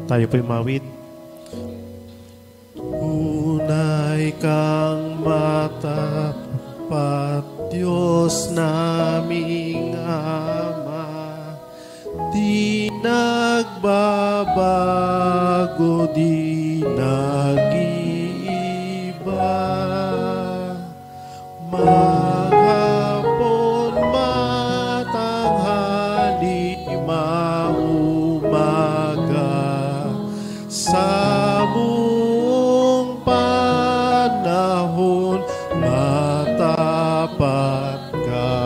Tayo po'y mawid. Tunay kang matapat, Diyos naming Ama, di nagbabago, di nag-iiba. Maghapon, matanghali, maumaga, sa buong panahon matapat ka.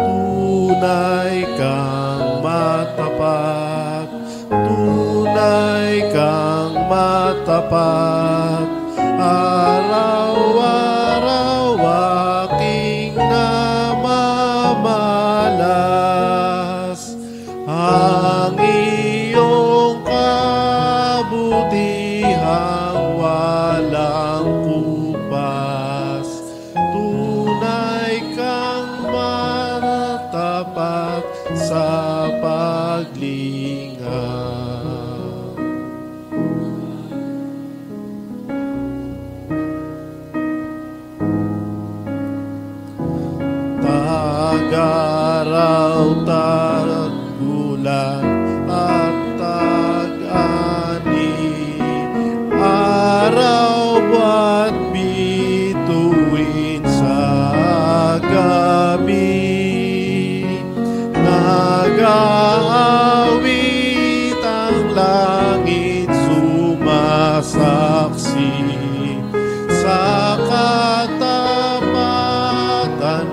Tunay kang matapat, tunay kang matapat, araw-araw aking namamalas ang iyong kabutihang walang kupas. Tunay kang matapat sa paglinga. Tag-araw, tag-ulan at tag-ani, araw at bituin sa gabi, nag-aawit ang langit, sumasaksi sa katapatan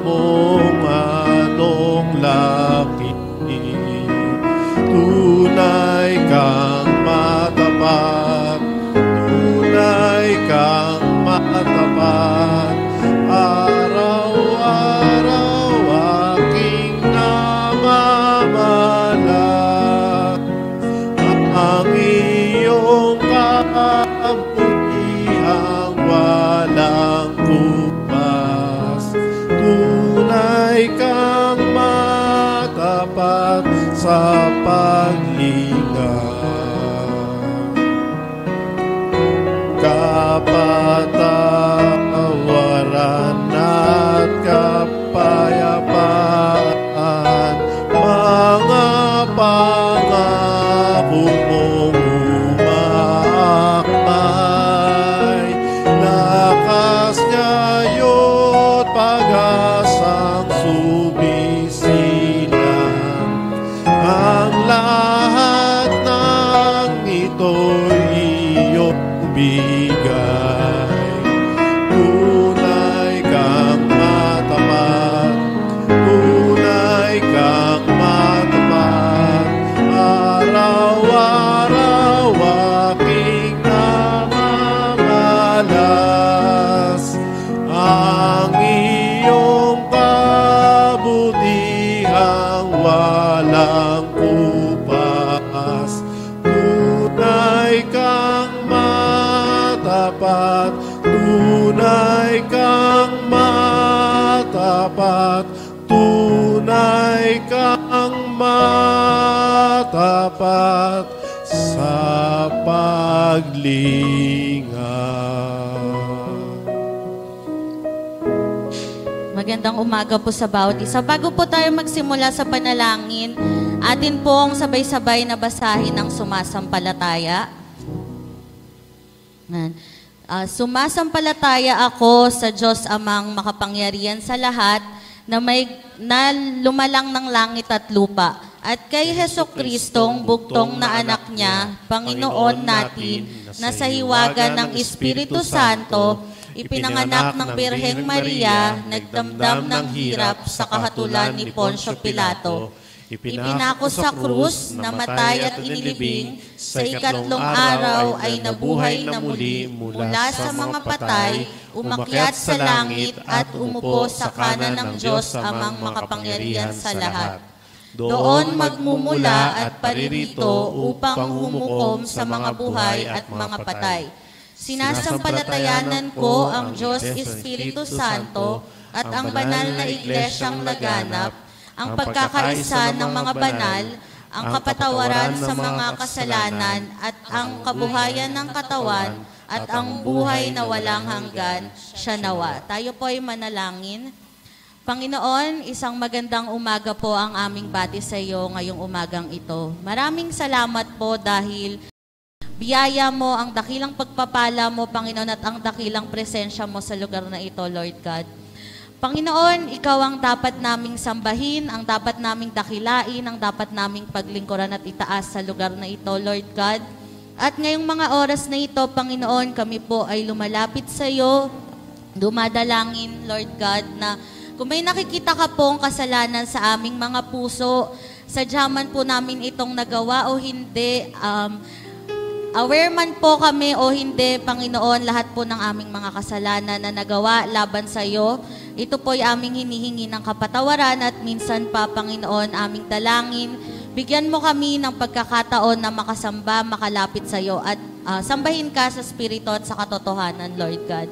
mong anong laki. Tunay kang matapat, tunay kang matapat, araw-araw aking namamalas ang iyong kabutihang walang kupas. Tunay kang matapat sa paglinga. Kapatawaran at kapayapaan, mga pangako mong umaakbay, lakas ngayon pag-asang sumisilang, ang lahat ng ito'y iyong bigay. Tunay kang matapat, tunay kang matapat, araw-araw aking namamalas ang iyong kabutihang walang kupas. Tunay kang matapat, tunay kang matapat, tunay kang matapat sa paglinga. Magandang umaga po sa bawat isa. Bago po tayo magsimula sa panalangin, atin pong sabay-sabay na basahin ang sumasampalataya. Sumasampalataya ako sa Diyos Amang makapangyarihan sa lahat, na lumalang ng langit at lupa, at kay Hesukkristong bugtong na anak niya, Panginoon natin, na sa hiwaga ng Espiritu Santo, ipinanganak ng Birheng Maria, nagdamdam ng hirap sa kahatulan ni Poncio Pilato, ipinako sa krus, namatay at inilibing, sa ikatlong araw ay nabuhay na muli mula sa mga patay, umakyat sa langit at umupo sa kanan ng Diyos Amang makapangyarihan sa lahat. Doon magmumula at paririto upang humukom sa mga buhay at mga patay. Sinasampalatayanan ko ang Diyos Espiritu Santo at ang banal na iglesyang laganap, ang pagkakaisa ng mga banal, ang kapatawaran sa mga kasalanan at ang kabuhayan ng katawan at ang buhay na walang hanggan, siya nawa. Tayo po ay manalangin. Panginoon, isang magandang umaga po ang aming bati sa iyo ngayong umagang ito. Maraming salamat po dahil biyaya mo, ang dakilang pagpapala mo, Panginoon, at ang dakilang presensya mo sa lugar na ito, Lord God. Panginoon, ikaw ang dapat naming sambahin, ang dapat naming dakilain, ang dapat naming paglingkuran at itaas sa lugar na ito, Lord God. At ngayong mga oras na ito, Panginoon, kami po ay lumalapit sa iyo, dumadalangin, Lord God, na kung may nakikita ka pong kasalanan sa aming mga puso, sadyaman po namin itong nagawa o hindi, aware man po kami o hindi, Panginoon, lahat po ng aming mga kasalanan na nagawa laban sa iyo, ito po ay aming hinihingi ng kapatawaran at minsan pa, Panginoon, aming dalangin. Bigyan mo kami ng pagkakataon na makasamba, makalapit sa iyo at sambahin ka sa Espiritu at sa katotohanan, Lord God.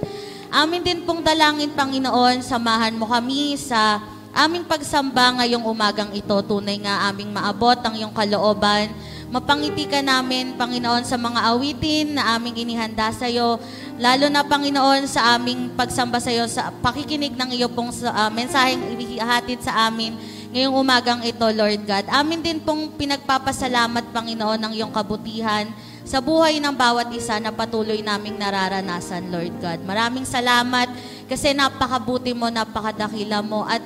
Amin din pong dalangin, Panginoon, samahan mo kami sa aming pagsamba ngayong umagang ito. Tunay nga aming maabot ang iyong kalooban. Mapangiti ka namin, Panginoon, sa mga awitin na aming inihanda sa iyo. Lalo na, Panginoon, sa aming pagsamba sa iyo, sa pakikinig ng iyo pong mensaheng ihatid sa amin ngayong umagang ito, Lord God. Amin din pong pinagpapasalamat, Panginoon, ng iyong kabutihan sa buhay ng bawat isa na patuloy naming nararanasan, Lord God. Maraming salamat kasi napakabuti mo, napakadakila mo at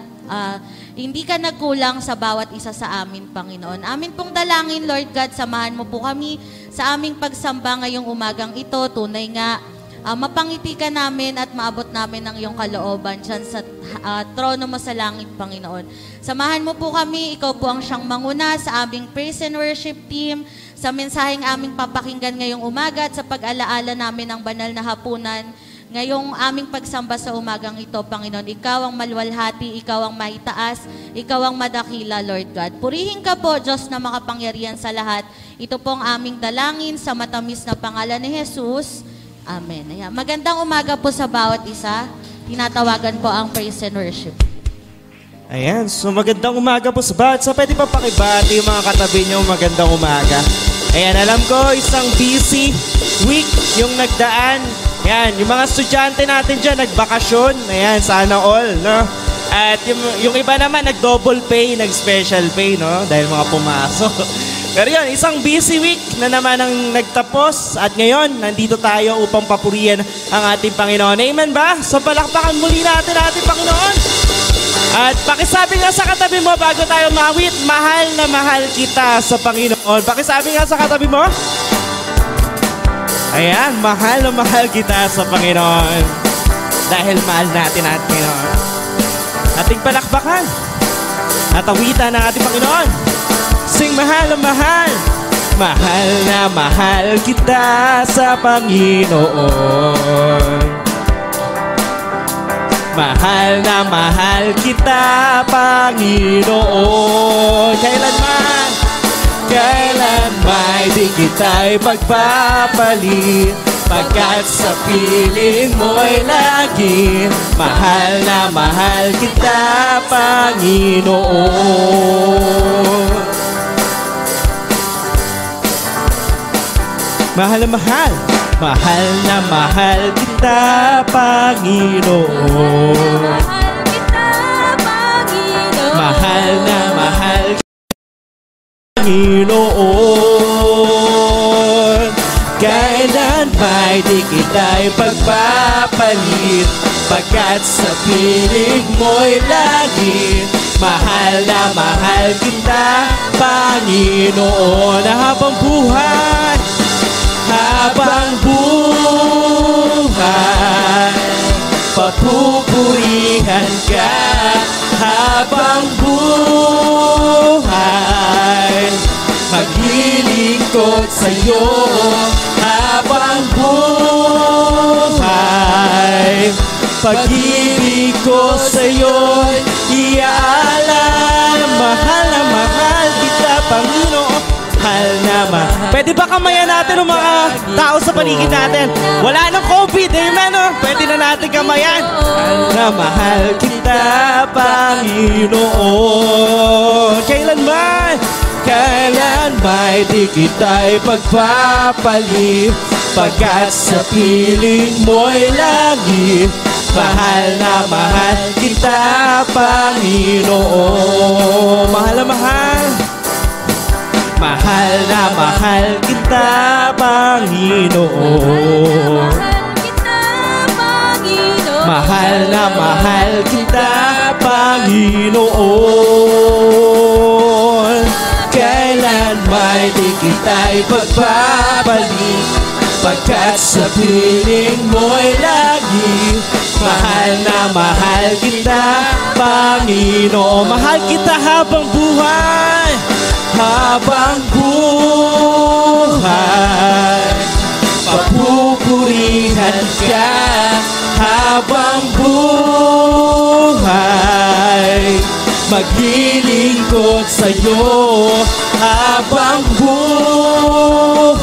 hindi ka nagkulang sa bawat isa sa amin, Panginoon. Amin pong dalangin, Lord God, samahan mo po kami sa aming pagsamba ngayong umagang ito. Tunay nga, mapangiti ka namin at maabot namin ang iyong kalooban dyan sa trono mo sa langit, Panginoon. Samahan mo po kami, ikaw po ang siyang manguna sa aming praise and worship team, sa mensaheng aming papakinggan ngayong umaga at sa pag-alaala namin ng banal na hapunan. Ngayong aming pagsamba sa umagang ito, Panginoon, ikaw ang maluwalhati, ikaw ang maitaas, ikaw ang madakila, Lord God. Purihin ka po, Diyos na makapangyarihan sa lahat. Ito po ang aming dalangin sa matamis na pangalan ni Jesus. Amen. Ayan. Magandang umaga po sa bawat isa. Tinatawagan po ang praise and worship. Ayan, so magandang umaga po sa bawat isa. Pwede pa pakibati yung mga katabi nyo, magandang umaga. Ayan, alam ko, isang busy week yung nagdaan. Ayan, yung mga estudyante natin dyan, nagbakasyon. Ayan, sana all, no? At yung iba naman, nag-double pay, nag-special pay, no? Dahil mga pumasok. Pero yun, isang busy week na naman ang nagtapos. At ngayon, nandito tayo upang papurihan ang ating Panginoon. Amen ba? So palakpakan muli natin ating Panginoon. At pakisabi nga sa katabi mo bago tayo mawit, mahal na mahal kita sa Panginoon. Pakisabi nga sa katabi mo. Ayan, mahal na mahal kita sa Panginoon. Dahil mahal natin ang Panginoon. Ating palakpakan at awitan ng ating Panginoon. Sing mahal na mahal. Mahal na mahal kita sa Panginoon. Mahal na mahal kita, Panginoon. Kailanman di kita'y pagpapalit, pagkat sa piling mo'y lagi. Mahal na mahal kita, Panginoon. Mahal na mahal. Mahal na mahal kita, Panginoon. Mahal kita, Panginoon. Mahal na mahal kita, Panginoon. Kailan ba'y di kita'y pagpapalit, pagkat sa piling mo'y lagi. Mahal na mahal kita, Panginoon. Habang buhay, papupurihan ka. Habang buhay, maglilingkod sa'yo. Habang buhay, pag-ibig ko sa'yo iaalam. Mahal na mahal kita, Panginoon. Mahal naman. Pwede ba kamayan natin ng mga tao sa paligid natin? Wala nang COVID, amen, no? Pwede na natin kamayan. Mahal na mahal kita, Panginoon. Kailanman may di kita'y pagpapalit, pagkat sa piling mo'y langit. Mahal na mahal kita, Panginoon. Mahal na mahal. Mahal na mahal kita, Panginoon. Mahal na mahal kita, Panginoon. Kailan may di kita'y pagpapalit, pagkat sa piling mo'y langit. Mahal na mahal kita, Panginoon. Mahal kita habang buhay, habang buhay. Papupurihan ka habang buhay. Maglilingkod sa'yo habang buhay.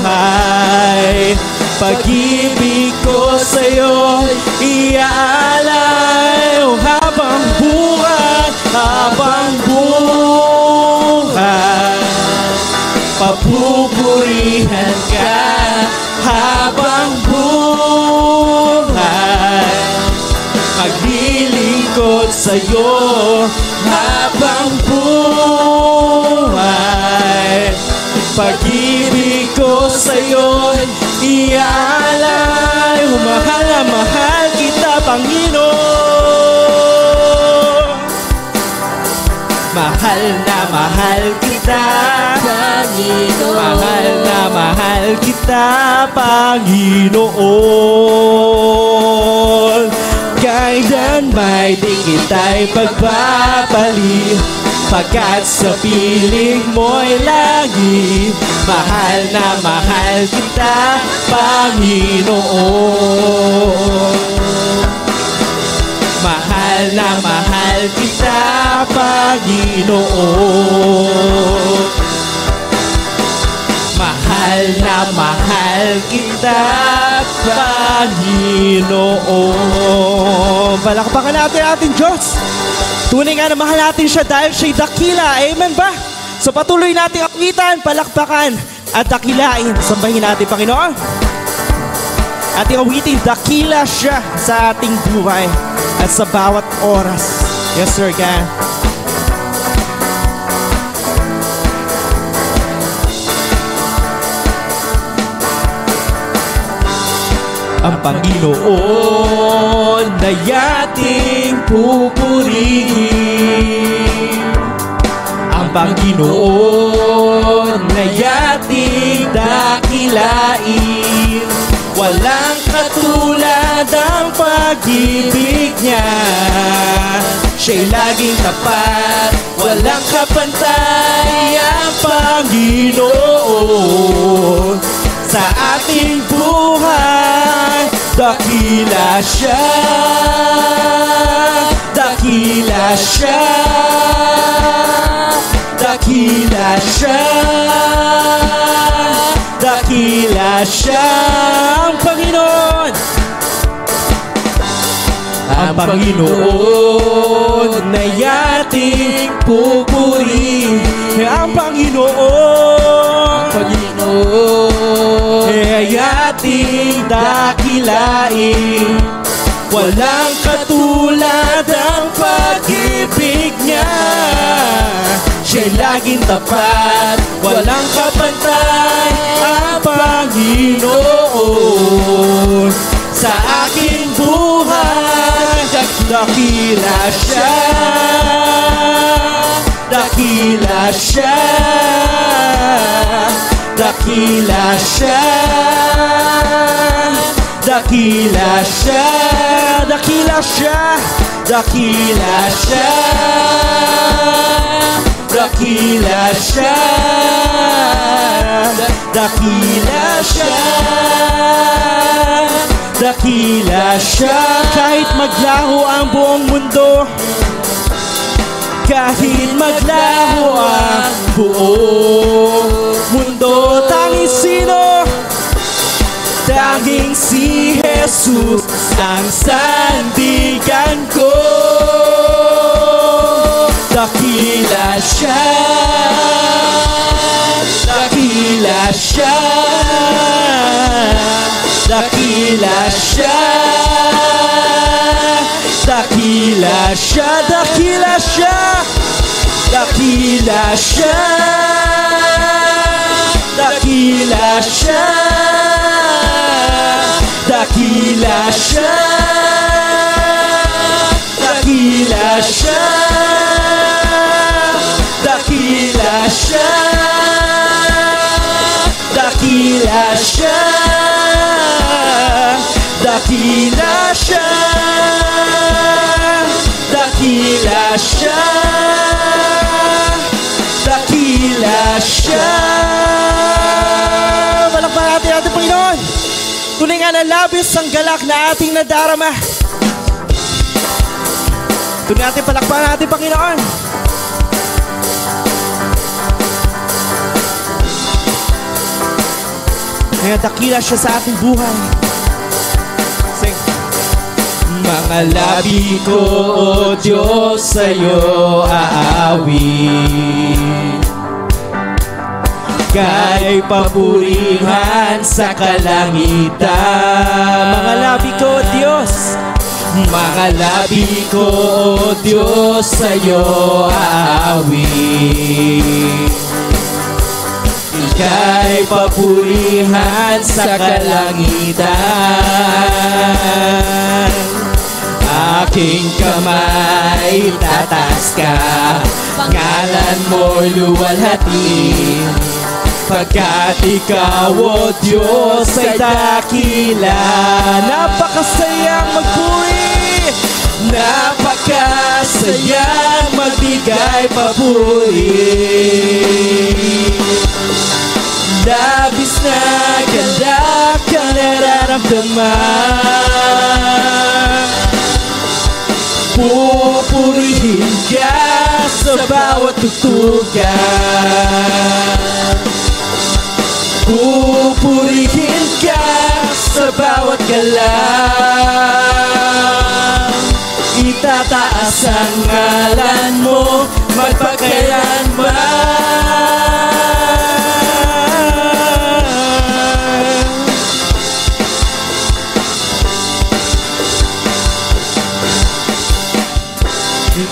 Pag-ibig ko sa'yo iaalay habang buhay, habang buhay. Papupurihan ka habang buhay. Maglilingkod sa'yo habang buhay. Pag-ibig ko sa'yo iaalay. Mahal na mahal kita, Panginoon. Mahal na mahal kita, Panginoon. Mahal na mahal kita, Panginoon. Kailan may di kita'y pagpapalit, pagkat sa piling mo'y langit. Mahal na mahal kita, Panginoon. Mahal na mahal kita, Panginoon. Mahal na mahal kita, Panginoon. Palakpakan natin ating Diyos. Tunay nga na mahal natin siya dahil siya'y dakila. Amen ba? So patuloy natin awitan, palakpakan at dakilain. Sambahin natin, Panginoon. Ating awitin, dakila siya sa ating buhay at sa bawat oras. Yes, sir, God. Ang Panginoon na yating pupurihin. Ang Panginoon na yating dakilain. Walang katulad ang pag-ibig niya. Siya'y laging tapat, walang kapantay ang Panginoon. Sa ating buhay, dakila siya, dakila siya, dakila siya, dakila siya. Ang Panginoon, ang Panginoon na yating pupurihin. Ang Panginoon, ang Panginoon na yating dakilain. Walang katulad ang pag-ibig niya. Siya'y laging tapat, walang kapantay ang Panginoon. Sa aking buhay, dakila siya, dakila siya, dakila siya, dakila siya, dakila siya, dakila siya, dakila siya, dakila siya, dakila siya. Kahit maglaho ang buong mundo, kahit maglaho ang buong mundo, tanging sino? Tanging si Jesus ang sandigan ko. Dakila siya, dakila Dakila siya, dakila siya, dakila siya, dakila siya, dakila siya, dakila siya, dakila siya, dakila siya, dakila siya, dakila siya, dakila siya, dakila siya. Palakpakan natin ating Panginoon. Tunay nga na labis ang galak na ating nadarama. Tunay natin palakpakan natin Panginoon. Kaya dakila siya sa ating buhay. Sing. Mga labi ko, O Diyos, sa'yo aawit. Kay papurihan sa kalangitan. Mga labi ko, O Diyos. Mga labi ko, O Diyos, sa'yo aawit. Ika'y papurihan sa kalangitan. Aking kamay tataas ka, ngalan mo'y luwalhati. Pagkat ikaw, O Diyos, ay dakila. Napakasayang magpuri, napakasayang magbigay papuri. Labis na galak ang nararamdaman. Pupurihin ka sa bawat tugtugan. Pupurihin ka sa bawat galang. Itataas ang ngalan mo magpakailanman.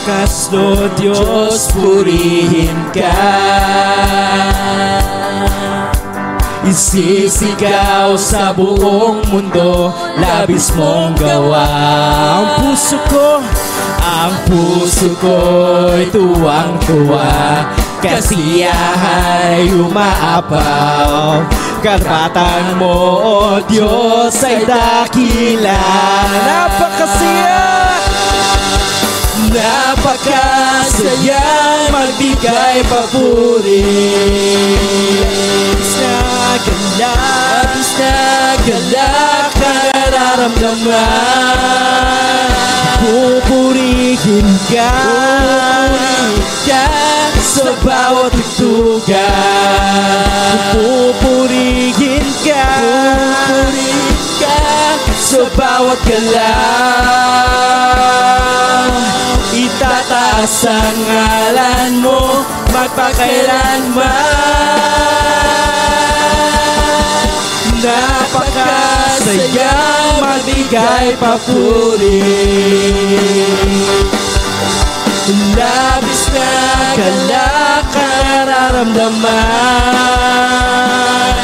Kasto Diyos, purihin ka. Isisigaw sa buong mundo, labis mong gawa. Ang puso ko'y tuwang-tuwa. Kasiyahay umaapaw. Karapatan mo, O Diyos, ay dakila. Napakasayang magbigay papuri. Labis na galak ang nararamdaman. Pupurihin ka sa bawat tugtugan. Pupurihin ka sa bawat galang. Itataas ang ngalan mo magpakailanman. Napakasayang magbigay papuri. Labis na galak ang nararamdaman.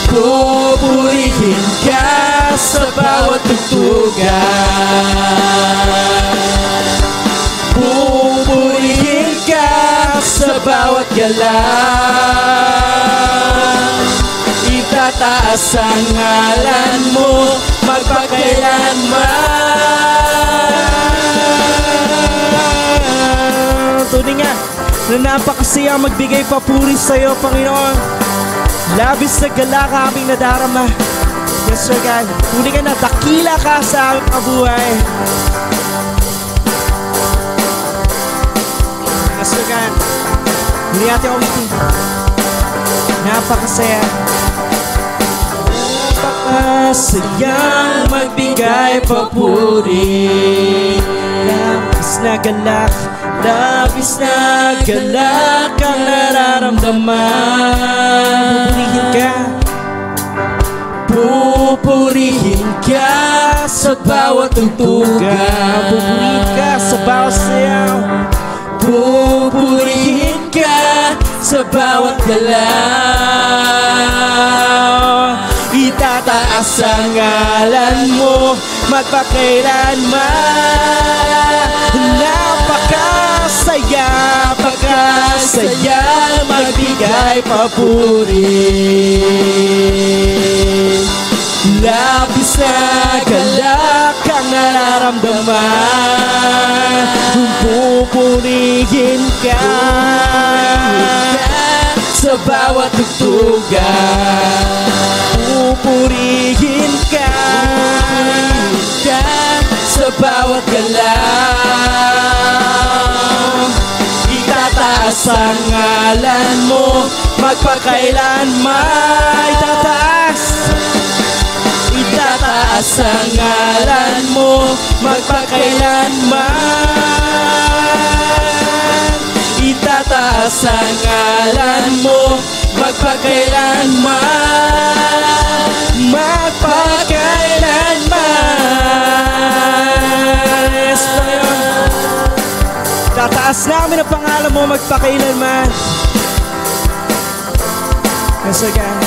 Pupurihin ka sa bawat tugtugan. Pupurihin ka sa bawat galang. Itataas ang ngalan mo magpakailanman. Tunay nga na napakasaya magbigay papuri sa iyo, Panginoon. Labis na galak ang aming nadarama. Yes, Sir God. Tunay nga na dakila ka sa aming kabuhay. Yes, Sir God. Hindi natin ulitin. Napakasaya. Napakasayang magbigay papuri. Labis na galak, labis na galak ang nararamdaman. Pupurihin ka tugtugan. Pupurihin ka sa bawat sayaw. Pupurihin ka sa bawat galaw. Itataas ang ngalan mo magpakailanman. Napakasaya, pakasaya, magbigay papuri. Labis na galak ang nararamdaman. Pupurihin ka sa bawat tugtugan. Pupurihin ka sa bawat galaw. Itataas ang ngalan mo magpakailanman. Itataas ang ngalan mo magpakailanman. Itataas ang ngalan mo magpakailanman. Magpakailanman. Yes, Panginoon. Tataas namin ang pangalan mo magpakailanman. Yes, God.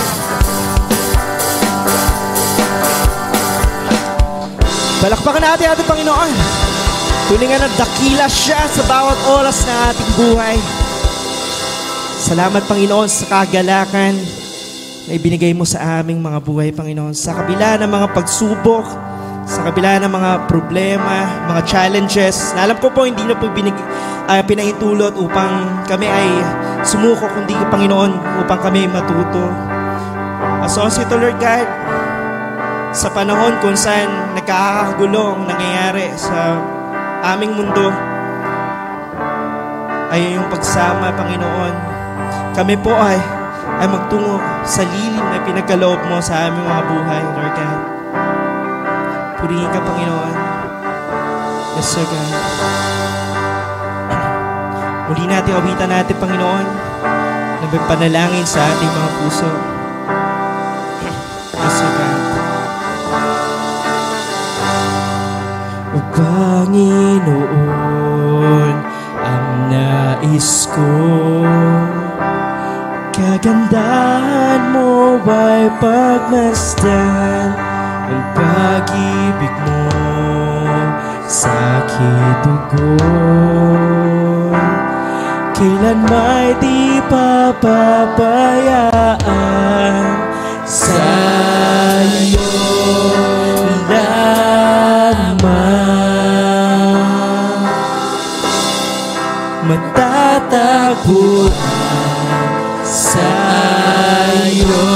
Palakpakan natin ating Panginoon. Tulingan ng dakila siya sa bawat oras ng ating buhay. Salamat, Panginoon, sa kagalakan na ibinigay mo sa aming mga buhay, Panginoon. Sa kabila ng mga pagsubok, sa kabila ng mga problema, mga challenges, na alam ko po hindi na po pinahintulot upang kami ay sumuko, kundi Panginoon, upang kami matuto. Associate Lord God, sa panahon kung saan nagkakagulo ang nangyayari sa aming mundo, ay yung pagsama, Panginoon. Kami po ay magtungo sa lilim na pinagkaloob mo sa aming mga buhay, Lord God. Purihin ka, Panginoon. Yes, Sir God. Muli natin awitan natin, Panginoon, na may panalangin sa ating mga puso. Yes, Sir God. O Panginoon, ang nais ko, kagandahan mo ay pagmasdan ang pag-ibig mo sa aking dugo. Kailan may di papabayaan sa iyo lamang. Matatagpuan sa iyo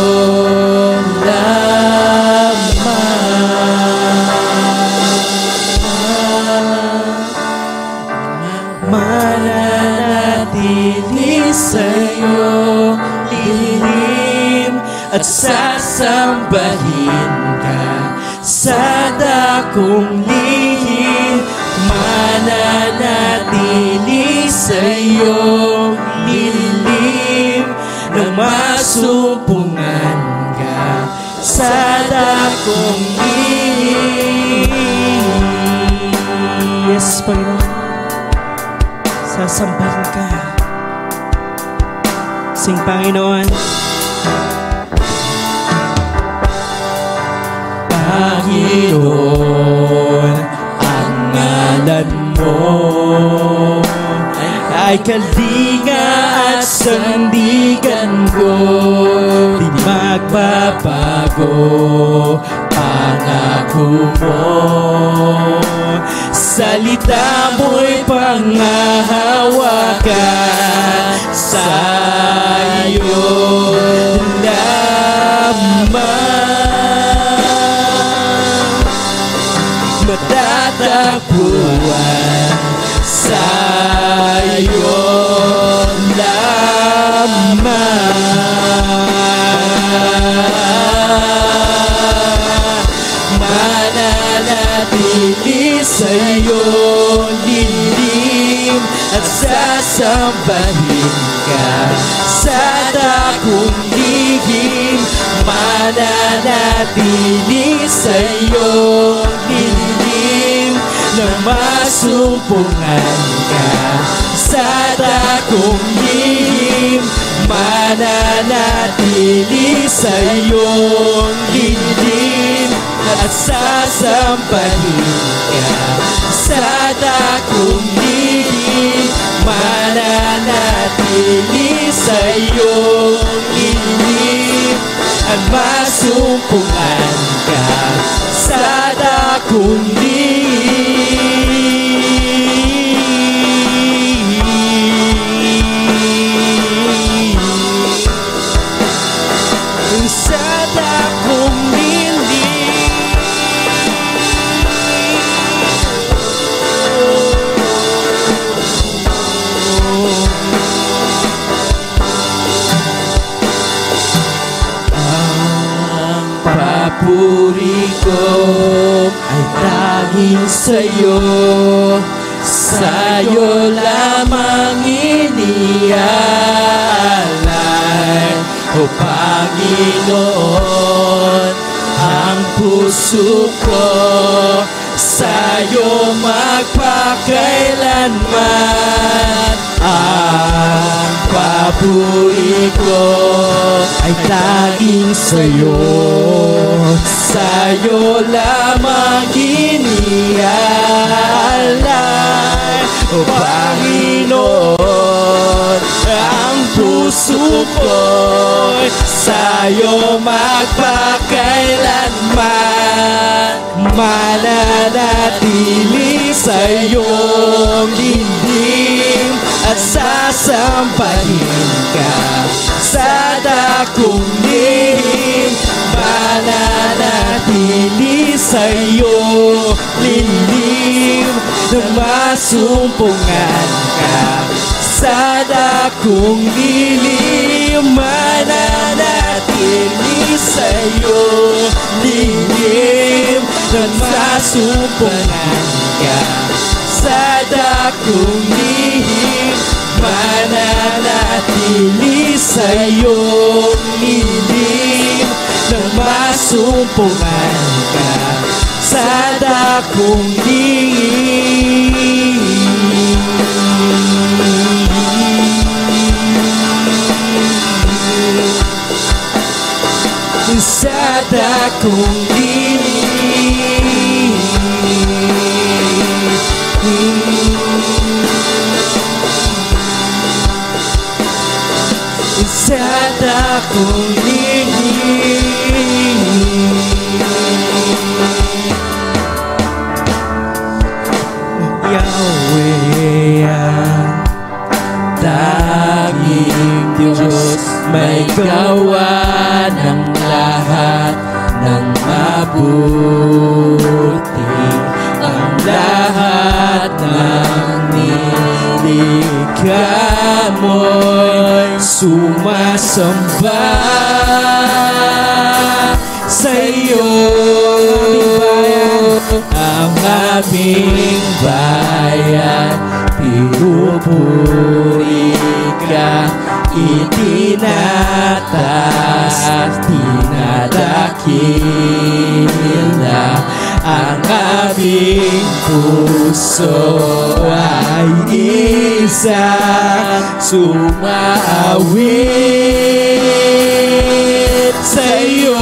lamang. Mananatili sa'yo lihim at sasambahin ka sa dakong lihim. Mananatili sa'yo lihim na masumpungan ka sa dakong lihim. Yes, Panginoon. Sasambahin ka. Sing, Panginoon. Panginoon, ang ngalan mo ay kalinga at sandigan ko. Di magbabago pangako mo. Salita mo'y panghahawakan sa iyo lamang. Matatagpuan sa iyo lamang. Mananatili sa'yo lihim at sasambahin ka sa dakong lihim. lihim, mananatili sa iyong dilim, na masumpungan ka sa dakong lihim, mananatili sa iyong dilim, at sasampahin ka sa dakong lihim, mananatili sa iyong dilim, at masumpungan ka sa dakong lihim, sa dakong papuri ko ay tanging sa'yo, sa'yo lamang inialay, O Panginoon, ang puso ko sa'yo magpakailanman. Ang papuri ko ay tanging sa'yo, sa'yo lamang inialay, O Panginoon, ang puso ko'y sa'yo magpakailanman. Mananatili sa iyong dingding at sasampahin ka sa dakong lihim. Mananatili sa iyong lilim na masumpungan ka sa dakong lilim. Mananatili sa iyong lilim na masumpungan ka sa dakong lihim. Mananatili sa iyong lilim na masumpungan ka sa dakong lihim. Sa dakong lihim, sa dakong lihim, Yahweh ang tanging Diyos, may gawa ng lahat ng mabuti. Ang lahat ng nilikha mo'y sumasamba sa iyo. Ang aming bayan, pinupuri ka, itinataas, tinadakila. Ang aming puso ay isang sumaawit sa iyo.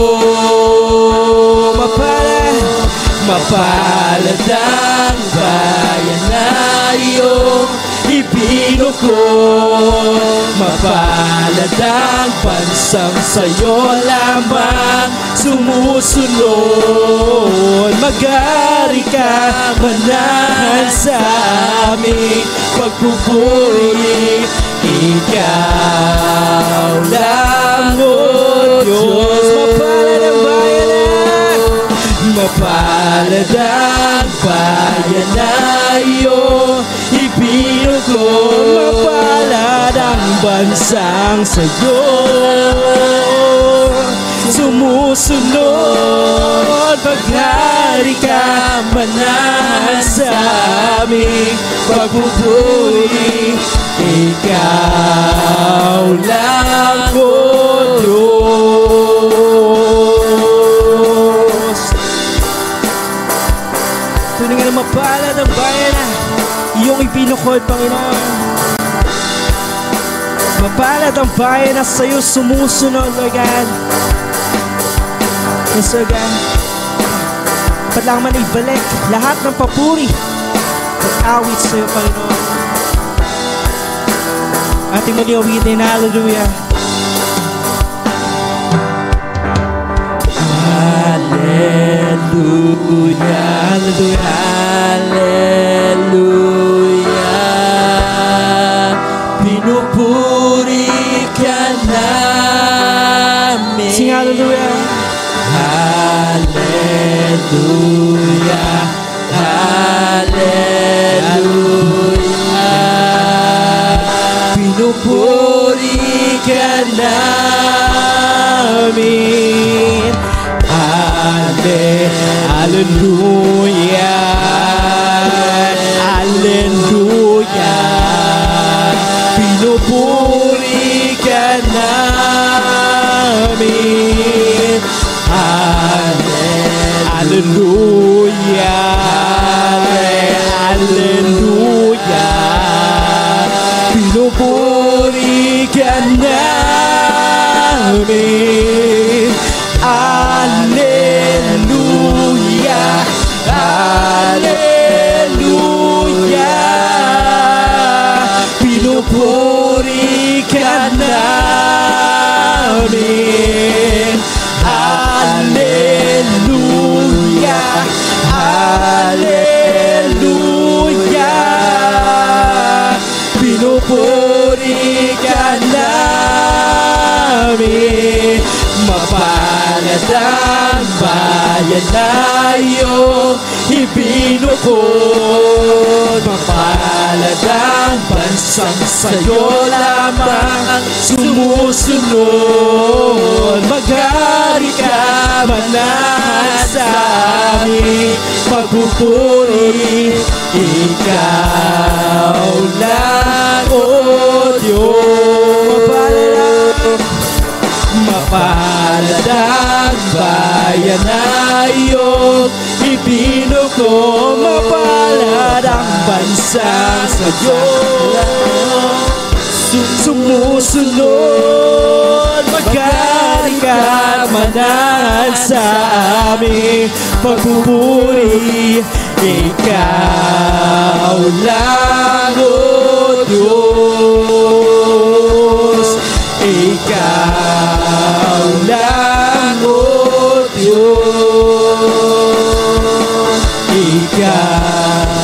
Mapalad ang bayan na iyong ibinukod. Mapalad ang bansang sa'yo lamang sumusunod. Mag-ari ka, manahan sa aming pagpupuri. Ikaw lang, O Diyos. Mapalad ang bayan na, mapalad ang bayan na iyong ibinukod. Mapalad ang bansang sa'yo sumusunod. Maghari ka, manahan sa aming pagpupuri. Ikaw lang, O Diyos. binukod, Panginoon. Mapalad ang bayan na sa'yo sumusunod, Lord God. Yes, Lord God. Ba't lang man ibalik lahat ng papuri pag-awit sa'yo, Panginoon. Ating mag-iawitin, hallelujah. Hallelujah, hallelujah, hallelujah. Pinupuri ka namin. Sing hallelujah. Hallelujah, hallelujah. Pinupuri ka namin. Hallelujah, hallelujah. Pinupuri ka namin. Hallelujah, hallelujah. Pinupuri ka namin. Hallelujah, hallelujah. Pinupuri ka namin. Hallelujah, hallelujah. Pinupuri ka namin. Mapalad ang bayan na iyong ibinukod. Mapalad ang bansang sa'yo lamang sumusunod. Maghari ka, manahan sa aming pagpupuri. Ikaw lang, O Diyos. Mapalad ang bayan na iyong ibinukod. Mapalad ang bansang sa'yo sumusunod. Maghari ka, manahan sa aming pagpupuri. Ikaw lang, O Diyos. Ikaw lang, O Diyos. Ikaw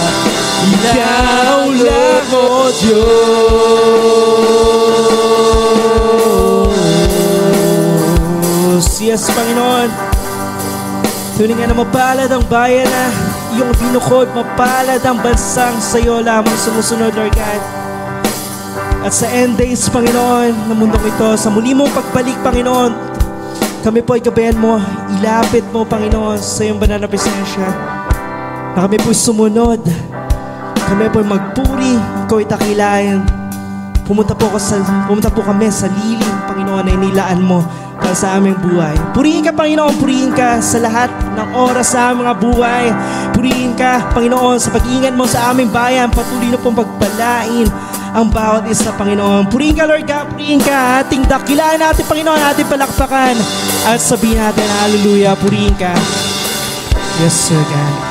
lang, O Diyos. Yes, Panginoon. Tuloy nga na mapalad ang bayan na iyong binukod. Mapalad ang bansang sa'yo lamang sumusunod, Lord God. At sa end days, Panginoon, ng mundong ito, sa muli mong pagbalik, Panginoon, kami po ay gabayan mo, ilapit mo, Panginoon, sa iyong banal na presensya, na kami po sumunod, kami po ay magpuri, ikaw ay takilayan. Pumunta po kami sa lilim, Panginoon, na inilaan mo para sa aming buhay. Purihin ka, Panginoon, purihin ka sa lahat ng oras sa aming mga buhay. Purihin ka, Panginoon, sa pag-iingat mo sa aming bayan. Patuloy na pong pagpalain ang bawat isa, Panginoon. Purihin ka, Lord God, purihin ka. Ating dakilaan natin, Panginoon, ating palakpakan. At sabihin natin, hallelujah, purihin ka. Yes, Sir God.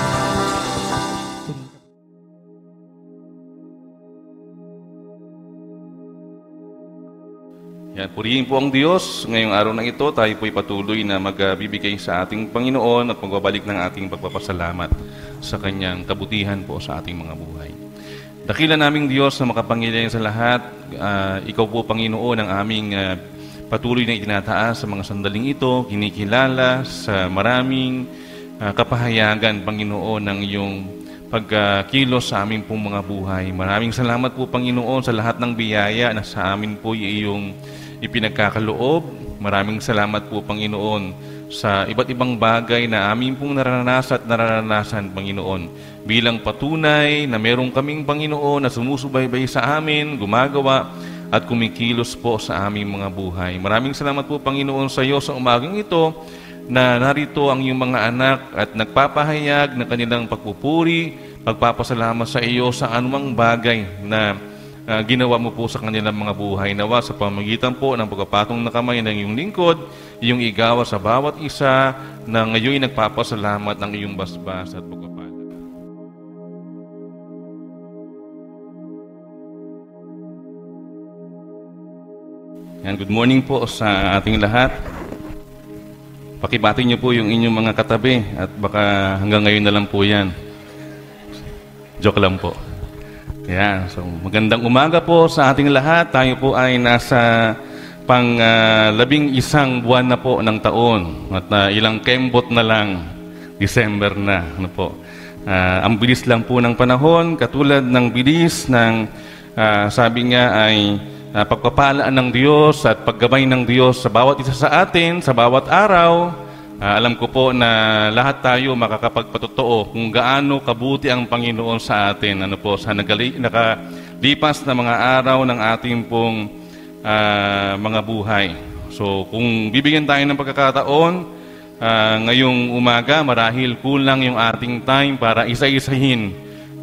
Yan, purihin po ang Diyos. Ngayong araw na ito, tayo po'y patuloy na magbibigay sa ating Panginoon at magbabalik ng ating pagpapasalamat sa Kanyang kabutihan po sa ating mga buhay. Dakila naming Diyos na makapangyarihan sa lahat, Ikaw po, Panginoon, ang aming patuloy na itinataas sa mga sandaling ito, kinikilala sa maraming kapahayagan, Panginoon, ng iyong pagkilos sa aming pong mga buhay. Maraming salamat po, Panginoon, sa lahat ng biyaya na sa amin po iyong ipinagkakaloob. Maraming salamat po, Panginoon, sa iba't ibang bagay na amin pong nararanasan, Panginoon. Bilang patunay na meron kaming, Panginoon, na sumusubaybay sa amin, gumagawa at kumikilos po sa aming mga buhay. Maraming salamat po, Panginoon, sa iyo sa umagang ito na narito ang iyong mga anak at nagpapahayag ng kanilang pagpupuri, pagpapasalamat sa iyo sa anumang bagay na ginawa mo po sa kanilang mga buhay. Nawa sa pamamagitan po ng pagpapatong na kamay ng iyong lingkod, iyong igawa sa bawat isa na ngayon nagpapasalamat ng iyong basbas at pagpapala. Yan, good morning po sa ating lahat. Pakibati niyo po yung inyong mga katabi at baka hanggang ngayon na lang po yan. Joke lang po. Yan, so magandang umaga po sa ating lahat. Tayo po ay nasa pang-11 buwan na po ng taon at ilang kembot na lang, December na. Ano po. Ang bilis lang po ng panahon, katulad ng bilis ng sabi nga ay pagpapalaan ng Diyos at paggabay ng Diyos sa bawat isa sa atin, sa bawat araw. Alam ko po na lahat tayo makakapagpatotoo kung gaano kabuti ang Panginoon sa atin. Ano po, sa nakalipas na mga araw ng ating pong mga buhay. So, kung bibigyan tayo ng pagkakataon, ngayong umaga, marahil kulang yung ating time para isa-isahin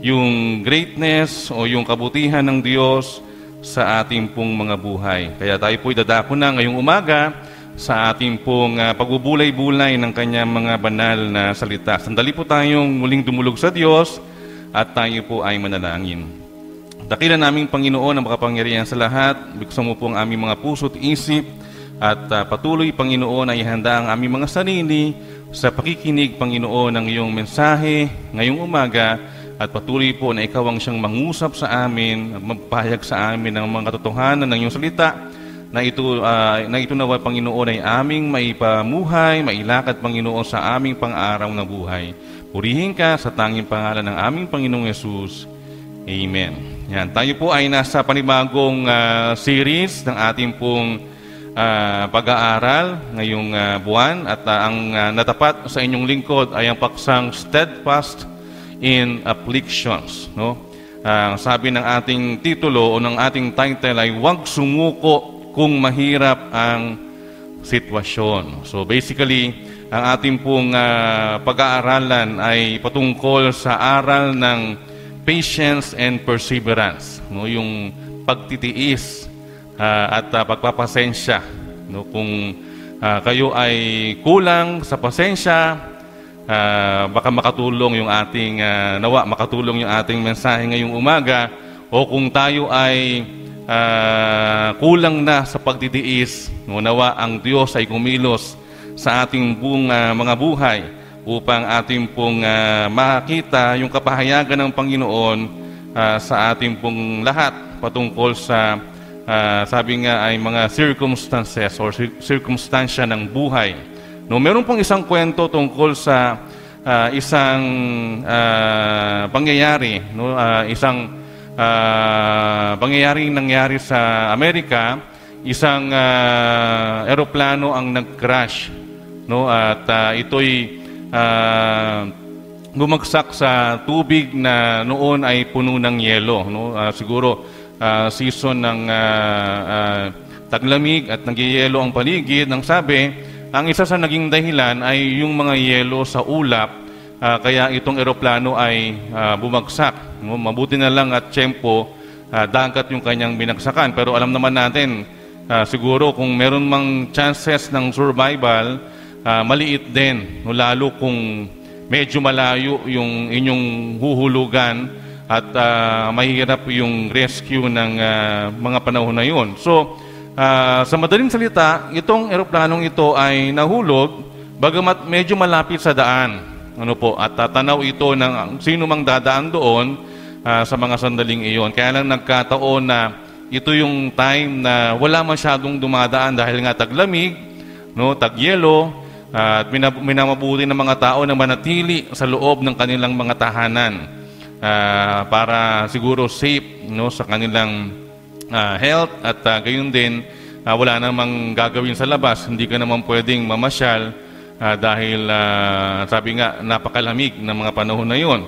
yung greatness o yung kabutihan ng Diyos sa ating pong mga buhay. Kaya tayo po'y dadako na ngayong umaga sa ating pong pagbubulay-bulay ng kanyang mga banal na salita. Sandali po tayong muling dumulog sa Diyos at tayo po ay manalangin. Dakilan naming Panginoon ang makapangyarihan sa lahat. Buksan mo po ang aming mga puso at isip at patuloy, Panginoon, ay ihanda ang aming mga sarili sa pakikinig, Panginoon, ng iyong mensahe ngayong umaga. At patuloy po na ikaw ang siyang mangusap sa amin at magpahayag sa amin ng mga katotohanan ng iyong salita na ito nawa, Panginoon, ay aming maipamuhay, mailakad, Panginoon, sa aming pang-araw na buhay. Purihin ka sa tanging pangalan ng aming Panginoong Yesus. Amen. Yan, tayo po ay nasa panibagong series ng ating pong pag-aaral ngayong buwan at ang natapat sa inyong lingkod ay ang paksang Steadfast in Afflictions, no? Sabi ng ating titulo o ng ating title ay huwag sumuko kung mahirap ang sitwasyon. So basically, ang ating pong pag-aaralan ay patungkol sa aral ng patience and perseverance, no? Yung pagtitiis at pagpapasensya, no? Kung kayo ay kulang sa pasensya, baka makatulong yung ating makatulong yung ating mensahe ngayong umaga, o kung tayo ay kulang na sa pagtitiis, nawa ang Diyos ay kumilos sa ating buong mga buhay upang ating pong makita yung kapahayagan ng Panginoon sa ating pong lahat patungkol sa sabi nga ay mga circumstances or circumstansya ng buhay. No, meron pong isang kwento tungkol sa isang pangyayari, no, isang pangyayaring nangyari sa Amerika. Isang eroplano ang nag-crash, no, at ito'y bumagsak sa tubig na noon ay puno ng yelo, no. Siguro season ng taglamig at nagyayelo ang paligid. Ang sabi, ang isa sa naging dahilan ay yung mga yelo sa ulap, kaya itong eroplano ay bumagsak. Mabuti na lang at tiyempo, dagat yung kanyang binagsakan. Pero alam naman natin, siguro kung meron mang chances ng survival, maliit din. Lalo kung medyo malayo yung inyong huhulugan at mahirap yung rescue ng mga panahon na yun. So, sa madaling salita, itong eroplanong ito ay nahulog bagamat medyo malapit sa daan. Ano po, at tatanaw ito ng sino mang dadaan doon sa mga sandaling iyon. Kaya lang nagkataon na ito yung time na wala masyadong dumadaan dahil nga taglamig, no, tagyelo, at minamabuti ng mga tao na manatili sa loob ng kanilang mga tahanan para siguro safe, no, sa kanilang health at gayon din wala namang gagawin sa labas, hindi ka naman pwedeng mamasyal dahil sabi nga napakalamig ng mga panahon na yon.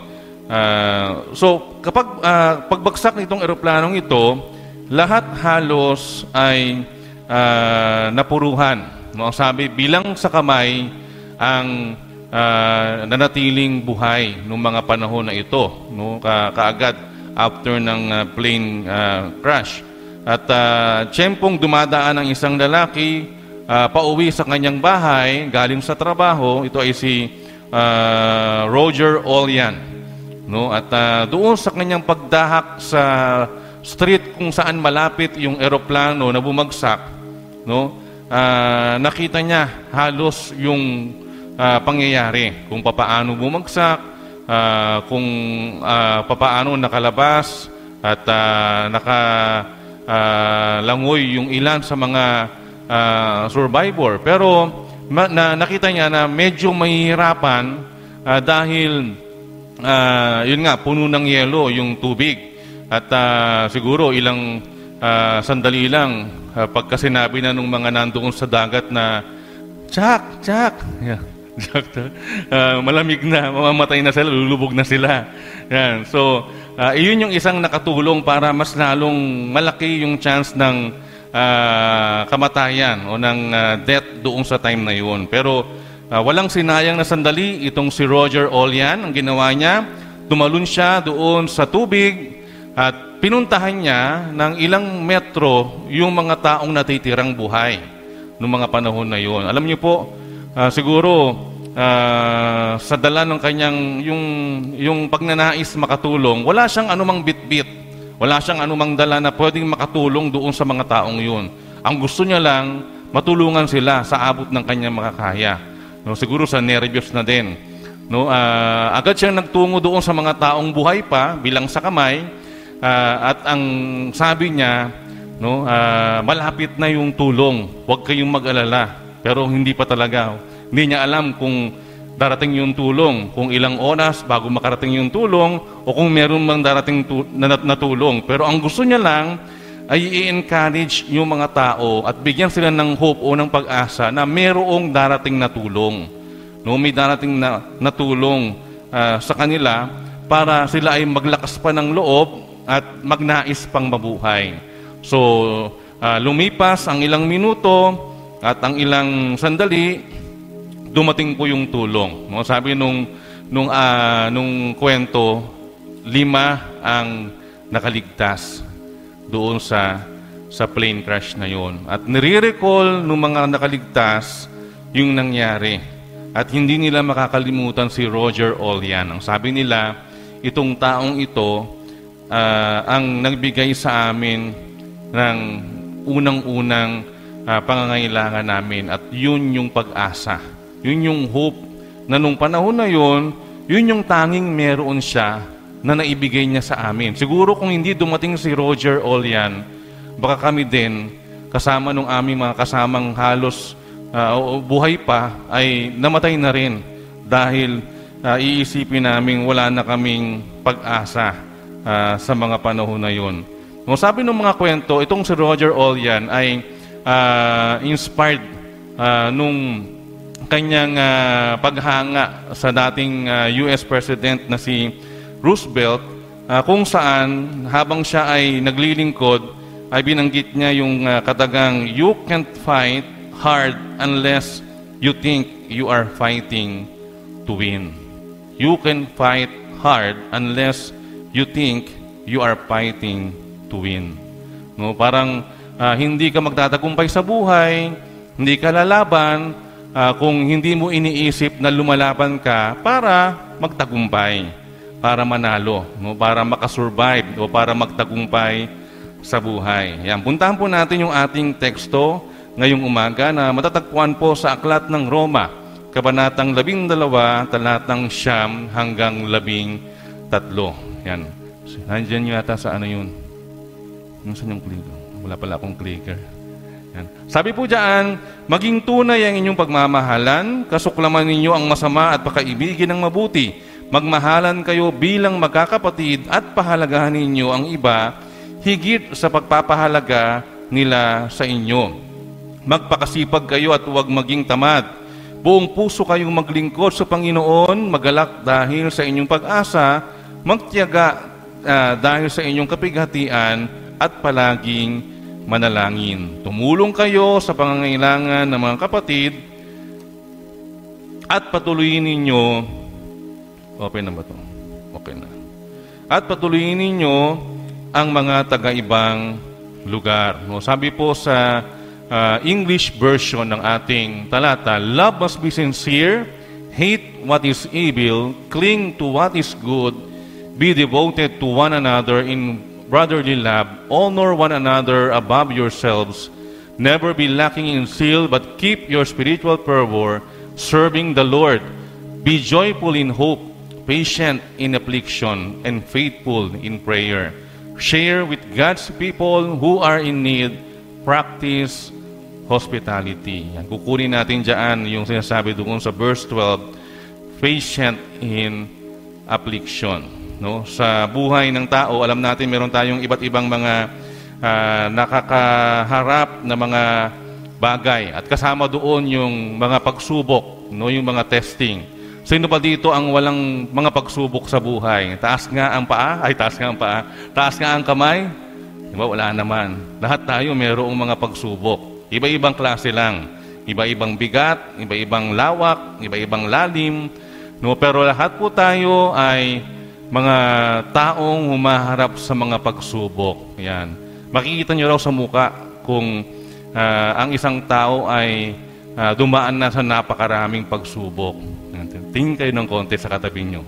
So kapag pagbagsak nitong eroplanong ito, lahat halos ay napuruhan, no? Sabi bilang sa kamay ang nanatiling buhay noong mga panahon na ito, no? Kaagad after ng plane crash. At tiyempong dumadaan ang isang lalaki pauwi sa kanyang bahay galing sa trabaho. Ito ay si Roger Olyan, no? At doon sa kanyang pagdahak sa street kung saan malapit yung eroplano na bumagsak, no? Nakita niya halos yung pangyayari, kung papaano bumagsak, kung papaano nakalabas at nakalangoy yung ilan sa mga survivor. Pero nakita niya na medyo mahihirapan dahil yun nga, puno ng yelo yung tubig. At siguro ilang sandali lang pagka sinabi na nung mga nandoon sa dagat na Jack! Yeah. Malamig na, mamamatay na sila, lulubog na sila. Yan. So, iyon yung isang nakatulong para mas lalong malaki yung chance ng kamatayan o ng death doon sa time na yun. Pero walang sinayang na sandali itong si Roger Olyan. Ang ginawa niya, tumalon siya doon sa tubig at pinuntahan niya ng ilang metro yung mga taong natitirang buhay noong mga panahon na yun. Alam niyo po, siguro sa dala ng kanyang yung pagnanais makatulong, wala siyang anumang bitbit, wala siyang anumang dala na pwedeng makatulong doon sa mga taong yun. Ang gusto niya lang, matulungan sila sa abot ng kanyang makakaya. No, siguro sa nervyos na din. No, agad siyang nagtungo doon sa mga taong buhay pa, bilang sa kamay, at ang sabi niya, no, malapit na yung tulong, huwag kayong mag-alala. Pero hindi pa talaga. Hindi niya alam kung darating yung tulong, kung ilang oras bago makarating yung tulong, o kung meron mang darating na tulong. Pero ang gusto niya lang ay i-encourage yung mga tao at bigyan sila ng hope o ng pag-asa na merong darating na tulong. No, may darating na tulong sa kanila para sila ay maglakas pa ng loob at magnais pang mabuhay. So, lumipas ang ilang minuto at ang ilang sandali, dumating po yung tulong. No, sabi nung kwento, 5 ang nakaligtas doon sa plane crash na yon. At nire-recall ng mga nakaligtas yung nangyari. At hindi nila makakalimutan si Roger Olyan. Ang sabi nila, itong taong ito ang nagbigay sa amin ng unang-unang pangangailangan namin. At yun yung pag-asa. Yun yung hope na nung panahon na yun, yun yung tanging meron siya na naibigay niya sa amin. Siguro kung hindi dumating si Roger Olyan, baka kami din, kasama nung aming mga kasamang halos buhay pa, ay namatay na rin dahil iisipin namin wala na kaming pag-asa sa mga panahon na yun. Kung sabi ng mga kwento, itong si Roger Olyan ay inspired nung kanyang paghanga sa dating US President na si Roosevelt, kung saan habang siya ay naglilingkod, ay binanggit niya yung katagang, "You can't fight hard unless you think you are fighting to win." You can fight hard unless you think you are fighting to win. No, parang hindi ka magtatagumpay sa buhay, hindi ka lalaban kung hindi mo iniisip na lumalaban ka para magtagumpay, para manalo, no, para makasurvive o para magtagumpay sa buhay. Yan, puntahan po natin yung ating teksto ngayong umaga na matatagpuan po sa Aklat ng Roma, Kabanatang 12, talatang 9 hanggang 13. Yan. Nandiyan yata sa ano yun? Saan yung clicker? Wala pala akong clicker. Yan. Sabi po dyan, maging tunay ang inyong pagmamahalan, kasuklaman ninyo ang masama at pakaibigin ng mabuti. Magmahalan kayo bilang magkakapatid at pahalagahan ninyo ang iba higit sa pagpapahalaga nila sa inyo. Magpakasipag kayo at huwag maging tamad. Buong puso kayong maglingkod sa Panginoon, magalak dahil sa inyong pag-asa, magtiyaga dahil sa inyong kapighatian at palaging manalangin. Tumulong kayo sa pangangailangan ng mga kapatid At patuloyin ninyo, open na ba ito? Okay na. At patuloyin ninyo ang mga taga-ibang lugar. No, sabi po sa English version ng ating talata, love must be sincere, hate what is evil, cling to what is good, be devoted to one another in brotherly love, honor one another above yourselves, never be lacking in zeal, but keep your spiritual fervor, serving the Lord. Be joyful in hope, patient in affliction, and faithful in prayer. Share with God's people who are in need. Practice hospitality. Yan, kukunin natin dyan yung sinasabi doon sa verse 12, patient in affliction. No? Sa buhay ng tao, alam natin meron tayong iba't ibang mga nakakaharap na mga bagay. At kasama doon yung mga pagsubok, no? Yung mga testing. Sino ba dito ang walang mga pagsubok sa buhay? Taas nga ang paa? Ay, taas nga ang paa. Taas nga ang kamay? Diba? Wala naman. Lahat tayo mayroong mga pagsubok. Iba-ibang klase lang. Iba-ibang bigat, iba-ibang lawak, iba-ibang lalim. No? Pero lahat po tayo ay mga taong humaharap sa mga pagsubok. Yan. Makikita nyo raw sa muka kung ang isang tao ay dumaan na sa napakaraming pagsubok. Tingin kayo ng konti sa katabi nyo.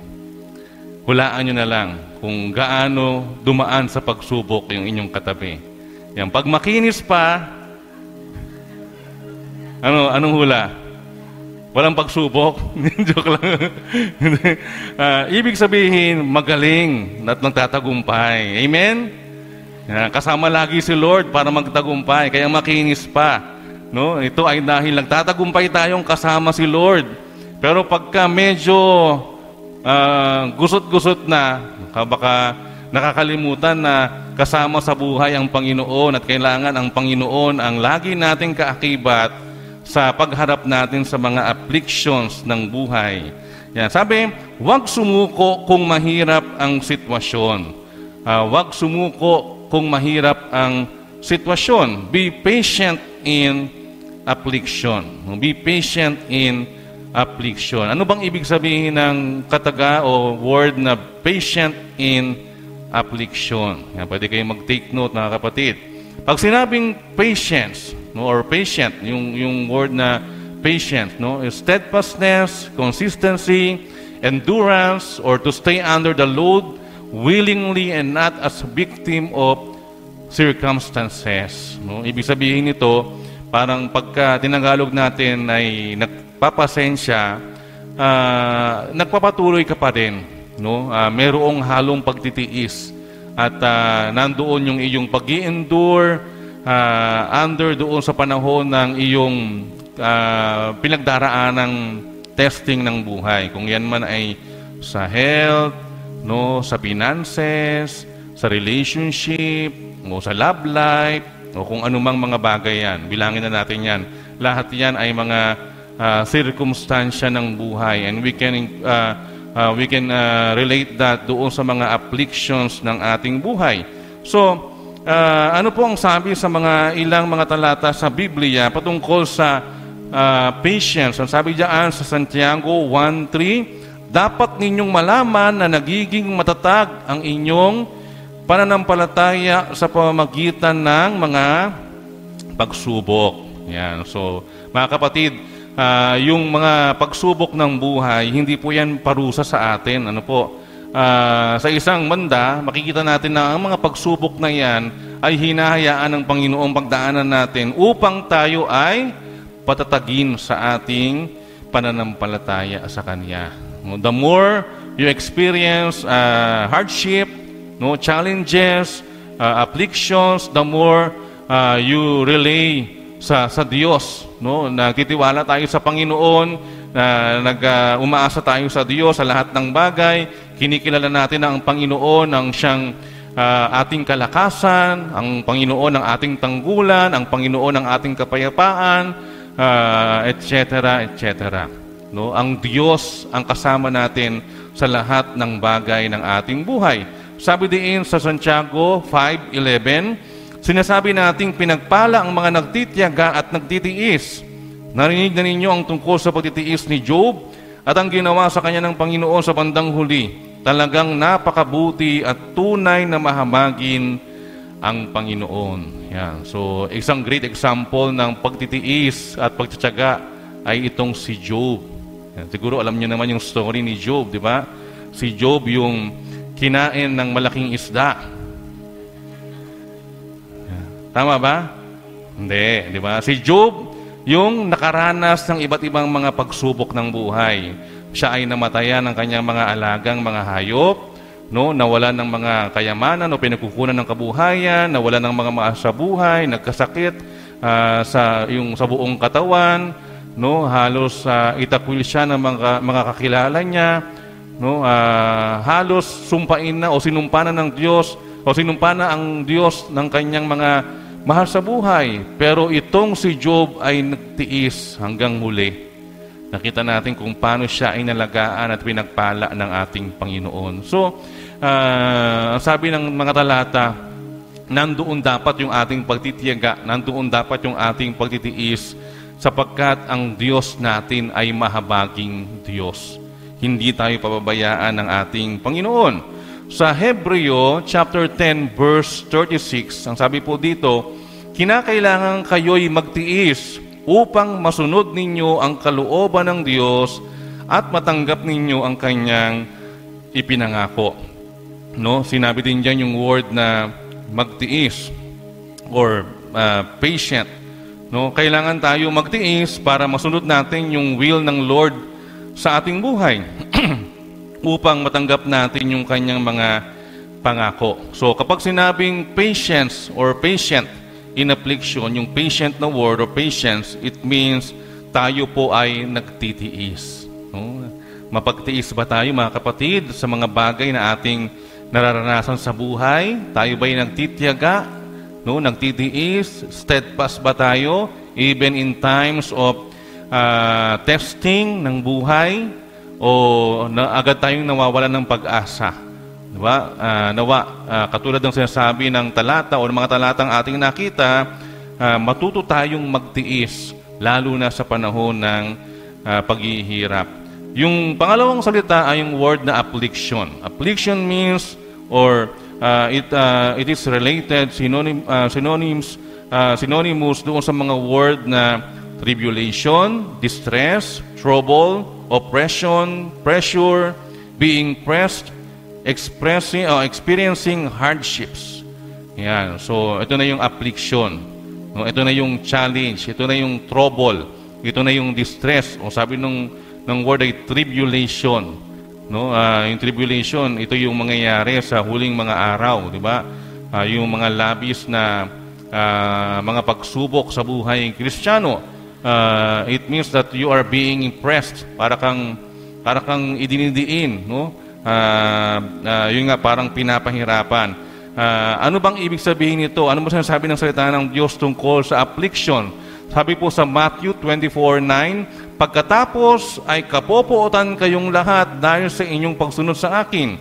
Hulaan nyo na lang kung gaano dumaan sa pagsubok yung inyong katabi. Yan. Pag makinis pa, anong hula? Walang pagsubok? Joke lang. Ibig sabihin, magaling at nagtatagumpay. Amen? Yan. Kasama lagi si Lord para magtagumpay, kaya makinis pa. No? Ito ay dahil nagtatagumpay tayong kasama si Lord. Pero pagka medyo gusot-gusot na, baka nakakalimutan na kasama sa buhay ang Panginoon at kailangan ang Panginoon ang lagi nating kaakibat sa pagharap natin sa mga afflictions ng buhay. Yan. Sabi, huwag sumuko kung mahirap ang sitwasyon. Huwag sumuko kung mahirap ang sitwasyon. Be patient in affliction. Be patient in affliction. Ano bang ibig sabihin ng kataga o word na patient in affliction? Yan, pwede kayong mag-take note, mga kapatid. Pag sinabing patience, no, or patient, yung word na patience, no, is steadfastness, consistency, endurance, or to stay under the load willingly and not as victim of circumstances. No? Ibig sabihin nito, parang pagka tinagalog natin ay nagpapasensya, nagpapatuloy ka pa rin. No? Merong halong pagtitiis. At nandoon yung iyong pag-i-endure under doon sa panahon ng iyong pinagdaraan ng testing ng buhay. Kung yan man ay sa health, no, sa finances, sa relationship, o sa love life, o kung anumang mga bagay yan. Bilangin na natin yan. Lahat yan ay mga circumstansya ng buhay, and we can relate that doon sa mga afflictions ng ating buhay. So, ano po ang sabi sa mga ilang mga talata sa Biblia patungkol sa patience? Ang sabi diyan sa Santiago 1:3, dapat ninyong malaman na nagiging matatag ang inyong pananampalataya sa pamamagitan ng mga pagsubok. Yan. So, mga kapatid, yung mga pagsubok ng buhay, hindi po yan parusa sa atin. Ano po? Sa isang banda, makikita natin na ang mga pagsubok na yan ay hinahayaan ng Panginoong pagdaanan natin upang tayo ay patatagin sa ating pananampalataya sa Kanya. The more you experience hardship, no, challenges, afflictions, the more you relay sa Diyos, no? Nagtitiwala tayo sa Panginoon, umaasa tayo sa Diyos sa lahat ng bagay. Kinikilala natin na ang Panginoon ang siyang ating kalakasan, ang Panginoon ang ating tanggulan, ang Panginoon ang ating kapayapaan, etc., etc. No? Ang Diyos ang kasama natin sa lahat ng bagay ng ating buhay. Sabi din sa Santiago 5:11, sinasabi nating pinagpala ang mga nagtitiyaga at nagtitiis Narinig na ninyo ang tungkol sa pagtitiis ni Job at ang ginawa sa kanya ng Panginoon sa bandang huli. Talagang napakabuti at tunay na mahamagin ang Panginoon. Yan. So, isang great example ng pagtitiis at pagtsatsaga ay itong si Job. Yan. Siguro alam niyo naman yung story ni Job, di ba? Si Job yung kinain ng malaking isda. Yan. Tama ba? Hindi, di ba? Si Job yung nakaranas ng iba't ibang mga pagsubok ng buhay. Siya ay namatayan ng kanyang mga alagang mga hayop, no, nawalan ng mga kayamanan o pinagkukunan ng kabuhayan, nawalan ng mga maas sa buhay, nagkasakit sa buong katawan, no, halos itakwil siya ng mga kakilala niya, no, halos sumpain na o sinumpa na ng Diyos o sinumpa na ang Diyos ng kanyang mga mahal sa buhay. Pero itong si Job ay nagtiis hanggang huli. Nakita natin kung paano siya ay nalagaan at pinagpala ng ating Panginoon. So, sabi ng mga talata, nandoon dapat yung ating pagtitiyaga, nandoon dapat yung ating pagtitiis, sapagkat ang Diyos natin ay mahabaging Diyos. Hindi tayo pababayaan ng ating Panginoon. Sa Hebreo chapter 10 verse 36, ang sabi po dito, kinakailangan kayo'y magtiis upang masunod ninyo ang kalooban ng Diyos at matanggap ninyo ang kanyang ipinangako. No, sinabi din diyan yung word na magtiis or patient. No, kailangan tayo magtiis para masunod natin yung will ng Lord sa ating buhay upang matanggap natin yung kanyang mga pangako. So kapag sinabing patience or patient in affliction, yung patient na word or patience, it means tayo po ay nagtitiis. No? Mapagtiis ba tayo mga kapatid sa mga bagay na ating nararanasan sa buhay? Tayo ba'y nagtitiyaga? No? Nagtitiis? Steadfast ba tayo? Even in times of testing ng buhay? O agad tayong nawawalan ng pag-asa? Diba? Katulad ng sinasabi ng talata o ng mga talatang ating nakita, matuto tayong magtiis, lalo na sa panahon ng paghihirap. Yung pangalawang salita ay yung word na affliction. Affliction means or it is related, synonymous doon sa mga word na tribulation, distress, trouble, oppression, pressure, being pressed, experiencing hardships. Yan. So, ito na yung affliction. No? Ito na yung challenge. Ito na yung trouble. Ito na yung distress. O sabi ng word ay tribulation. No? Yung tribulation, ito yung mangyayari sa huling mga araw. Di ba? Yung mga labis na mga pagsubok sa buhay Kristiyano. It means that you are being impressed. Para kang idinidiin. No? Yun nga, parang pinapahirapan. Ano bang ibig sabihin nito? Ano ba sinasabi ng salita ng Diyos tungkol sa affliction? Sabi po sa Matthew 24:9, pagkatapos ay kapopuotan kayong lahat dahil sa inyong pagsunod sa akin.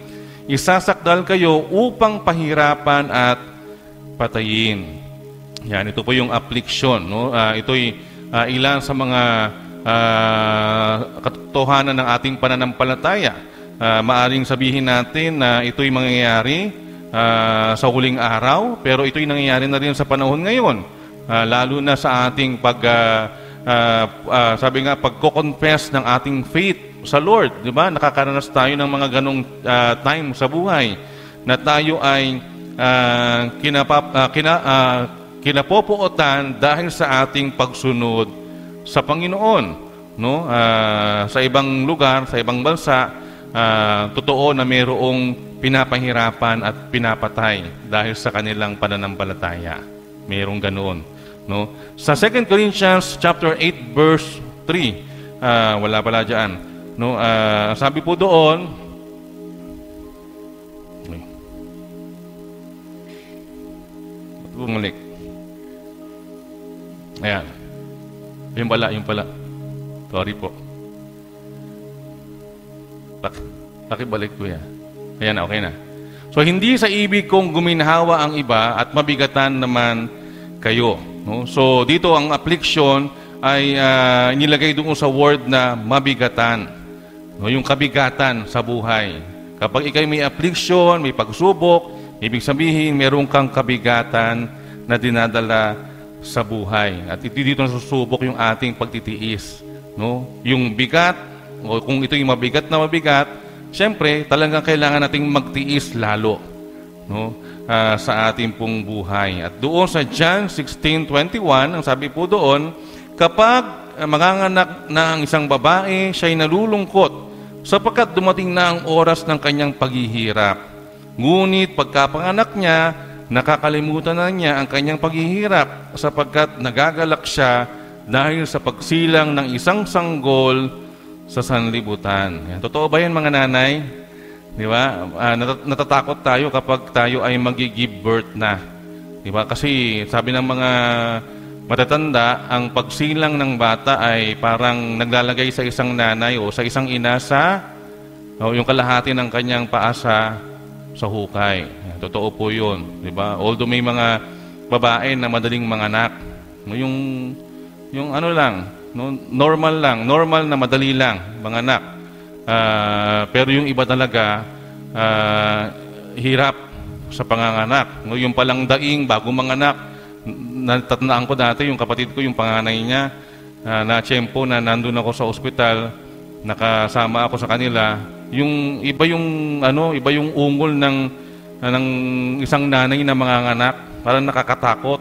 Isasakdal kayo upang pahirapan at patayin. Yan, ito po yung affliction. No? Ito'y ilan sa mga katotohanan ng ating pananampalataya. Maaring sabihin natin na ito'y mangyayari sa huling araw, pero ito'y nangyayari na rin sa panahon ngayon. Lalo na sa ating pagko-confess ng ating faith sa Lord. Di ba? Nakakaranas tayo ng mga ganong time sa buhay na tayo ay kinapopuotan dahil sa ating pagsunod sa Panginoon. No? Sa ibang lugar, sa ibang bansa, totoo na mayroong pinapahirapan at pinapatay dahil sa kanilang pananampalataya. Mayroong ganoon. No? Sa 2 Corinthians chapter 8 verse 3, wala pala dyan. No? Sabi po doon, bumalik. Ayan. Yung pala. Sorry po. Pakibalik ko yan. Ayan, okay na. So, hindi sa ibig kong guminhawa ang iba at mabigatan naman kayo. No? So, dito ang affliction ay nilagay doon sa word na mabigatan. No, yung kabigatan sa buhay. Kapag ikay may affliction, may pagsubok, ibig sabihin meron kang kabigatan na dinadala sa buhay. At dito nasusubok yung ating pagtitiis. No? Yung bigat, o kung ito yung mabigat na mabigat, siyempre talagang kailangan nating magtiis lalo, no? Sa ating pong buhay. At doon sa John 16:21, ang sabi po doon, kapag manganganak na ang isang babae, siya'y nalulungkot sapagkat dumating na ang oras ng kanyang paghihirap. Ngunit pagkapanganak niya, nakakalimutan na niya ang kanyang paghihirap sapagkat nagagalak siya dahil sa pagsilang ng isang sanggol sa sanlibutan. Yan. Totoo ba yan, mga nanay? Di ba? Natatakot tayo kapag tayo ay mag-give birth na. Di ba? Kasi sabi ng mga matatanda, ang pagsilang ng bata ay parang naglalagay sa isang nanay o sa isang ina sa yung kalahati ng kanyang paa sa hukay. Yan. Totoo po yun. Di ba? Although may mga babae na madaling manganak, yung ano lang, no, normal na madali lang manganak. Pero yung iba talaga hirap sa panganganak. No, yung palang daing bago manganak, natatandaan ko dati yung kapatid ko, yung panganay niya, na tiyempo na nandun ako sa ospital, nakasama ako sa kanila. Yung iba yung ungol ng isang nanay na manganganak, parang nakakatakot.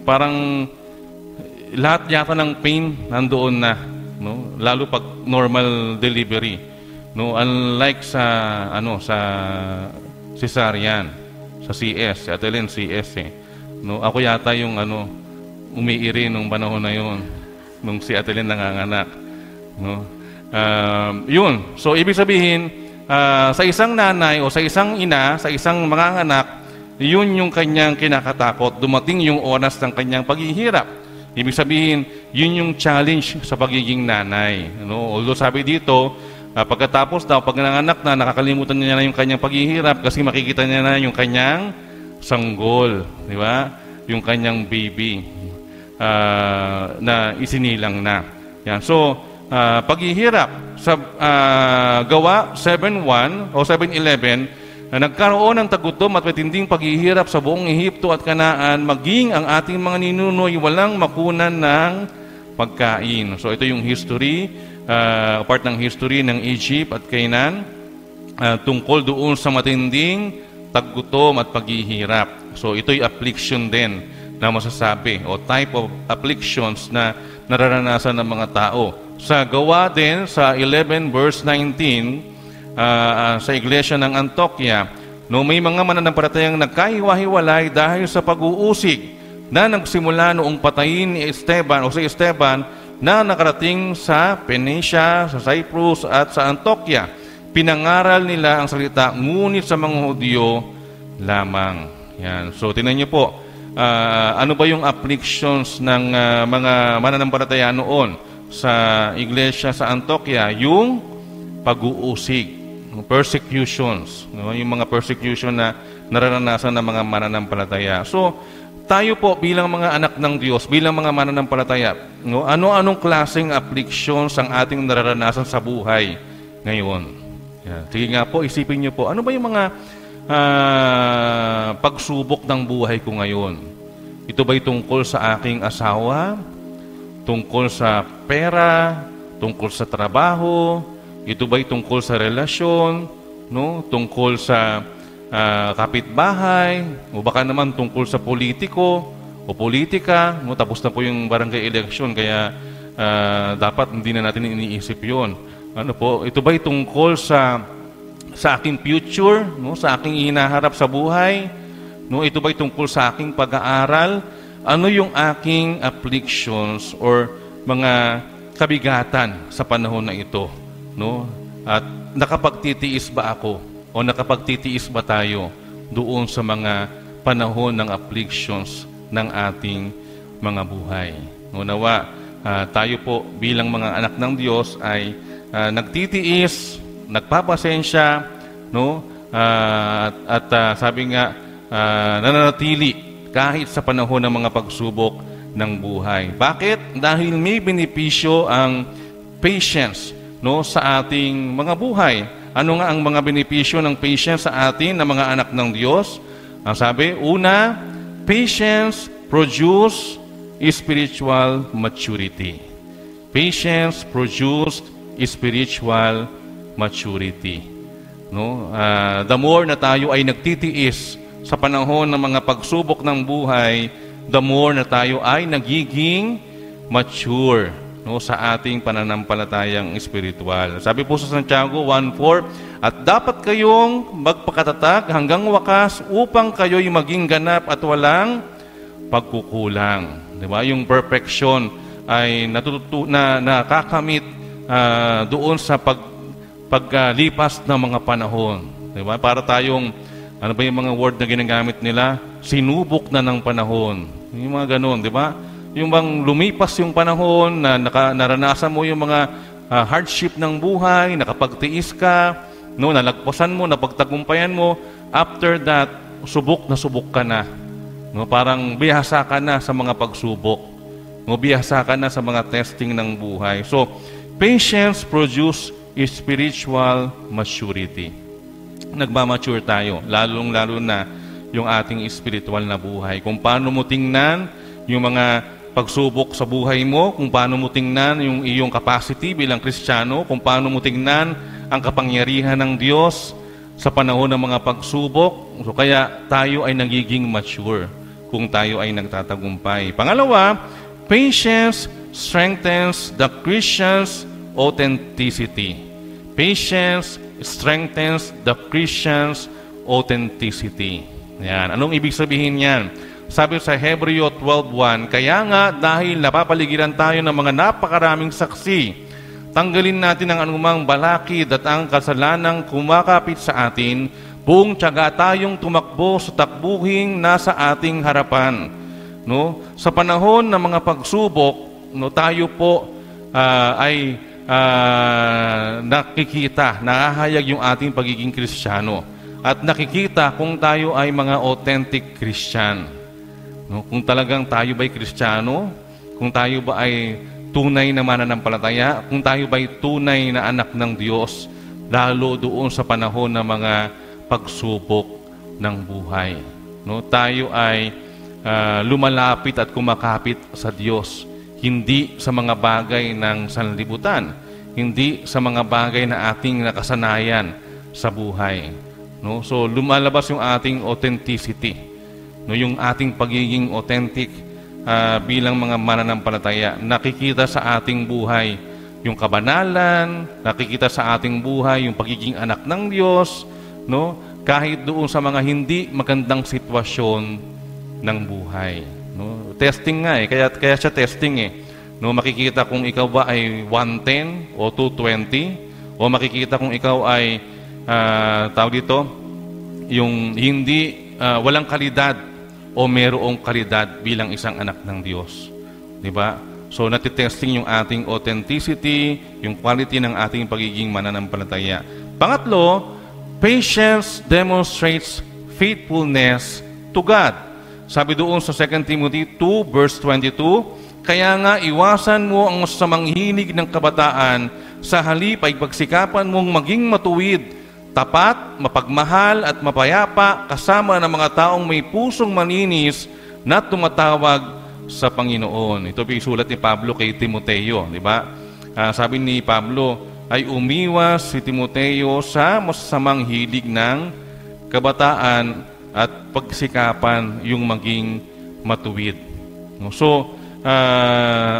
Parang lahat yata ng pain nandoon na, no? Lalo pag normal delivery, no? Unlike sa sa cesarean, sa CS, at Ellen CS no? Ako yata yung umiiri nung panahon na yun, nung si Atelin nanganganak, no? Yun. So ibig sabihin, sa isang nanay o sa isang ina, sa isang manganganak, yun yung kanyang kinakatakot. Dumating yung oras ng kanyang paghihirap. Ibig sabihin, yun yung challenge sa pagiging nanay. No? Although sabi dito, pagkatapos daw, pag nanganak na, nakakalimutan niya na yung kanyang paghihirap kasi makikita niya na yung kanyang sanggol. Di ba? Yung kanyang baby na isinilang na. Yan. So, paghihirap sa Gawa 7:1 o 7:11, nagkaroon ng tagutom at matinding paghihirap sa buong Ehipto at Kanaan, maging ang ating mga ninuno'y walang makunan ng pagkain. So ito yung history, part ng history ng Egypt at Canaan, tungkol doon sa matinding tagutom at paghihirap. So ito'y affliction din na masasabi, o type of afflictions na nararanasan ng mga tao. Sa Gawa din, sa 11 verse 19, sa iglesia ng Antioquia, no, may mga mananampalatayang nagkahiwa-hiwalay dahil sa pag-uusig na nagsimula noong patayin ni Esteban o si Esteban na nakarating sa Phoenicia, sa Cyprus at sa Antioquia. Pinangaral nila ang salita, ngunit sa mga Hudyo lamang. Yan. So, tingnan niyo po, ano ba yung afflictions ng mga mananampalataya noon sa iglesia sa Antioquia? Yung pag-uusig, persecutions, no? Yung mga persecution na nararanasan ng mga mananampalataya. So, tayo po bilang mga anak ng Diyos, bilang mga mananampalataya, no? Ano-anong klaseng afflictions ang ating nararanasan sa buhay ngayon? Yan. Sige nga po, isipin niyo po, ano ba yung mga pagsubok ng buhay ko ngayon? Ito ba'y tungkol sa aking asawa? Tungkol sa pera? Tungkol sa trabaho? Ito ba'y tungkol sa relasyon, no? Tungkol sa kapitbahay, o baka naman tungkol sa politiko o politika, no? Tapos na po yung barangay election, kaya dapat hindi na natin iniisip yun. Ano po? Ito ba'y tungkol sa aking future, no? Sa aking hinaharap sa buhay, no? Ito ba'y tungkol sa aking pag-aaral? Ano yung aking afflictions or mga kabigatan sa panahon na ito? No? At nakapagtitiis ba ako o nakapagtitiis ba tayo doon sa mga panahon ng afflictions ng ating mga buhay? No, nawa tayo po bilang mga anak ng Diyos ay nagtitiis, nagpapasensya, no? At sabi nga nananatili kahit sa panahon ng mga pagsubok ng buhay. Bakit? Dahil may benepisyo ang patience, no, sa ating mga buhay. Ano nga ang mga benepisyo ng patience sa atin na mga anak ng Diyos? Ang sabi, una, patience produce spiritual maturity. Patience produce spiritual maturity. No? The more na tayo ay nagtitiis sa panahon ng mga pagsubok ng buhay, the more na tayo ay nagiging mature, no, sa ating pananampalatayang espiritual. Sabi po sa Santiago 1:4, at dapat kayong magpakatatag hanggang wakas upang kayo'y maging ganap at walang pagkukulang. Diba? Yung perfection ay nakakamit doon sa paglipas ng mga panahon. Diba? Para tayong, ano ba yung mga word na ginagamit nila? Sinubok na ng panahon. Yung mga ganun, di ba? Yung bang lumipas yung panahon, na naranasan mo yung mga hardship ng buhay, nakapagtiis ka, no, nalagpasan mo, napagtagumpayan mo, after that, subok ka na. No, parang bihasa ka na sa mga pagsubok. No, bihasa ka na sa mga testing ng buhay. So, patience produce spiritual maturity. Nagmamature tayo, lalong-lalo na yung ating spiritual na buhay. Kung paano mo tingnan yung mga pagsubok sa buhay mo, kung paano mo tingnan yung iyong capacity bilang Kristiyano, kung paano mo tingnan ang kapangyarihan ng Diyos sa panahon ng mga pagsubok. So kaya tayo ay nagiging mature kung tayo ay nagtatagumpay. Pangalawa, patience strengthens the Christian's authenticity. Patience strengthens the Christian's authenticity. Yan. Anong ibig sabihin yan? Sabi sa Hebreo 12:1, kaya nga dahil napapaligiran tayo ng mga napakaraming saksi, tanggalin natin ang anumang balakid at ang kasalanang kumakapit sa atin, buong tiyaga tayong tumakbo sa takbuhing nasa ating harapan. No? Sa panahon ng mga pagsubok, no, tayo po ay nakikita, nahahayag yung ating pagiging Kristiyano. At nakikita kung tayo ay mga authentic Christian. No? Kung talagang tayo ba'y Kristiyano, kung tayo ba ay tunay na mananampalataya, kung tayo ba'y tunay na anak ng Diyos, lalo doon sa panahon ng mga pagsubok ng buhay. No? Tayo ay lumalapit at kumakapit sa Diyos, hindi sa mga bagay ng sanlibutan, hindi sa mga bagay na ating nakasanayan sa buhay. No? So lumalabas yung ating authenticity, no, yung ating pagiging authentic bilang mga mananampalataya. Nakikita sa ating buhay yung kabanalan, nakikita sa ating buhay yung pagiging anak ng Diyos, no? Kahit doon sa mga hindi magandang sitwasyon ng buhay. No? Testing nga kaya siya testing No, makikita kung ikaw ba ay 110 o 220, o makikita kung ikaw ay tawag dito, yung hindi walang kalidad o merong kalidad bilang isang anak ng Diyos. 'Di ba? So natitesting yung ating authenticity, yung quality ng ating pagiging mananampalataya. Pangatlo, patience demonstrates faithfulness to God. Sabi doon sa 2 Timothy 2 verse 22, kaya nga iwasan mo ang masasamang hilig ng kabataan, sa halip ay pagsikapan mong maging matuwid, tapat, mapagmahal at mapayapa kasama ng mga taong may pusong malinis na tumatawag sa Panginoon. Ito po sulat ni Pablo kay Timoteo, di ba? Sabi ni Pablo, ay umiwas si Timoteo sa masasamang hilig ng kabataan at pagsikapan yung maging matuwid. So,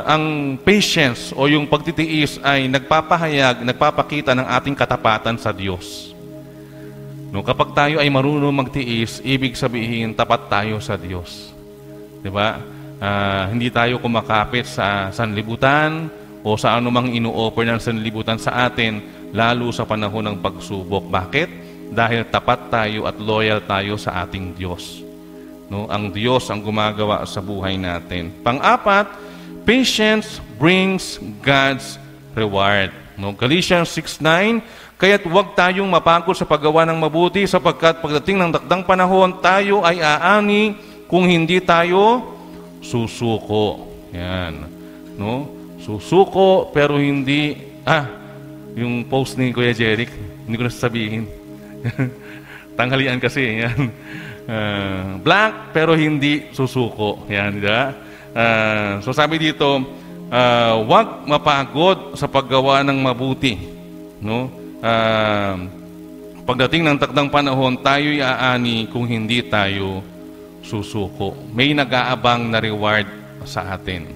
ang patience o yung pagtitiis ay nagpapakita ng ating katapatan sa Diyos. No, kapag tayo ay marunong magtiis, ibig sabihin tapat tayo sa Diyos. 'Di ba? Hindi tayo kumakapit sa sanlibutan o sa anumang ino-offer ng sanlibutan sa atin, lalo sa panahon ng pagsubok. Bakit? Dahil tapat tayo at loyal tayo sa ating Diyos. No, ang Diyos ang gumagawa sa buhay natin. Pang-apat, patience brings God's reward. No, Galatians 6:9, kaya't huwag tayong mapagod sa paggawa ng mabuti, sapagkat pagdating ng takdang panahon, tayo ay aani kung hindi tayo susuko. Yan. No? Susuko pero hindi, yung post ni Kuya Jeric, hindi ko na sasabihin. Tanghalian kasi, yan. Black pero hindi susuko. Yan, di ba? So sabi dito, huwag mapagod sa paggawa ng mabuti. No? Pagdating ng takdang panahon, tayo'y aani kung hindi tayo susuko. May nag-aabang na reward sa atin.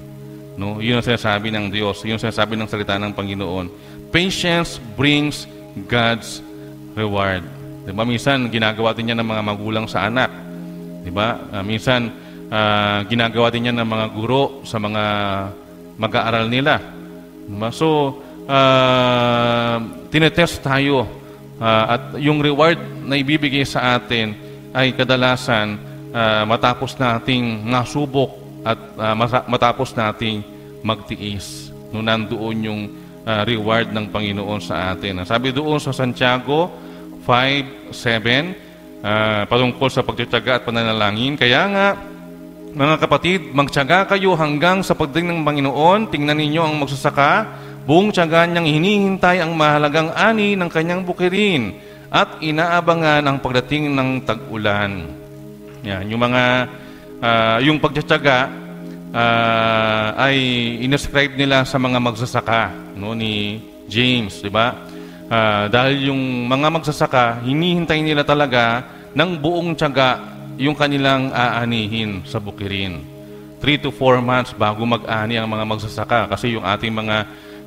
No? Yun ang sinasabi ng Diyos. Yun ang sinasabi ng salita ng Panginoon. Patience brings God's reward. Diba? Minsan, ginagawa din yan ng mga magulang sa anak. Diba? Minsan, ginagawa din yan ng mga guro sa mga mag-aaral nila. Diba? So, tinetest tayo. At yung reward na ibibigay sa atin ay kadalasan matapos nating nasubok at matapos nating magtiis. No, nandoon yung reward ng Panginoon sa atin. Sabi doon sa Santiago 5:7, patungkol sa pagtitiyaga at pananalangin. Kaya nga, mga kapatid, magtiyaga kayo hanggang sa pagdating ng Panginoon. Tingnan ninyo ang magsasaka, buong tiyaga niyang hinihintay ang mahalagang ani ng kanyang bukirin at inaabangan ang pagdating ng tag-ulan. Yan, yung mga yung pagtitiyaga ay inescribe nila sa mga magsasaka, no, ni James, di ba? Dahil yung mga magsasaka, hinihintay nila talaga ng buong tiyaga yung kanilang aanihin sa bukirin. 3 to 4 months bago mag-ani ang mga magsasaka. Kasi yung ating mga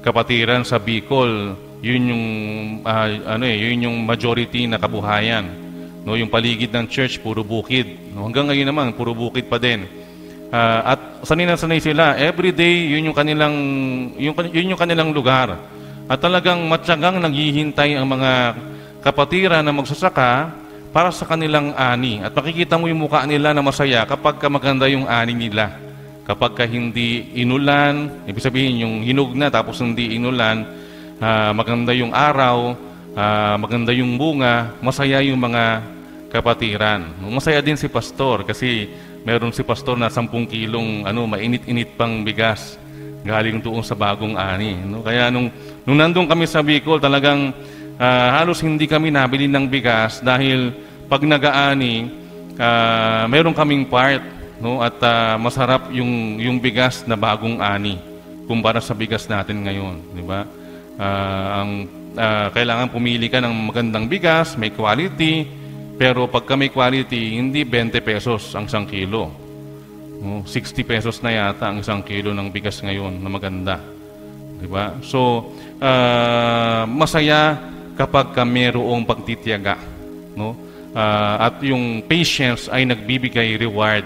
kapatiran sa Bicol, yun yung, yun yung majority na kabuhayan. No, yung paligid ng church, puro bukid. No, hanggang ngayon naman, puro bukid pa din. At sanay na sanay sila. Every day, yun yung kanilang lugar. At talagang matyagang naghihintay ang mga kapatiran na magsasaka para sa kanilang ani. At makikita mo yung mukha nila na masaya kapag maganda yung ani nila. Kapag hindi inulan, ibig sabihin yung hinog na tapos hindi inulan, maganda yung araw, maganda yung bunga, masaya yung mga kapatiran. Masaya din si pastor kasi meron si pastor na 10 kilong mainit-init pang bigas galing doon sa bagong ani. No? Kaya nung nandun kami sa Bicol, talagang halos hindi kami nabili ng bigas dahil pag nag-aani, meron kaming part, no? At masarap yung bigas na bagong ani kumpara sa bigas natin ngayon. Di ba? Kailangan pumili ka ng magandang bigas, may quality, pero pagka may quality, hindi 20 pesos ang 1 kilo. 60 pesos na yata ang 1 kilo ng bigas ngayon na maganda. Diba? So, masaya kapag mayroong pagtitiyaga. No? At yung patience ay nagbibigay reward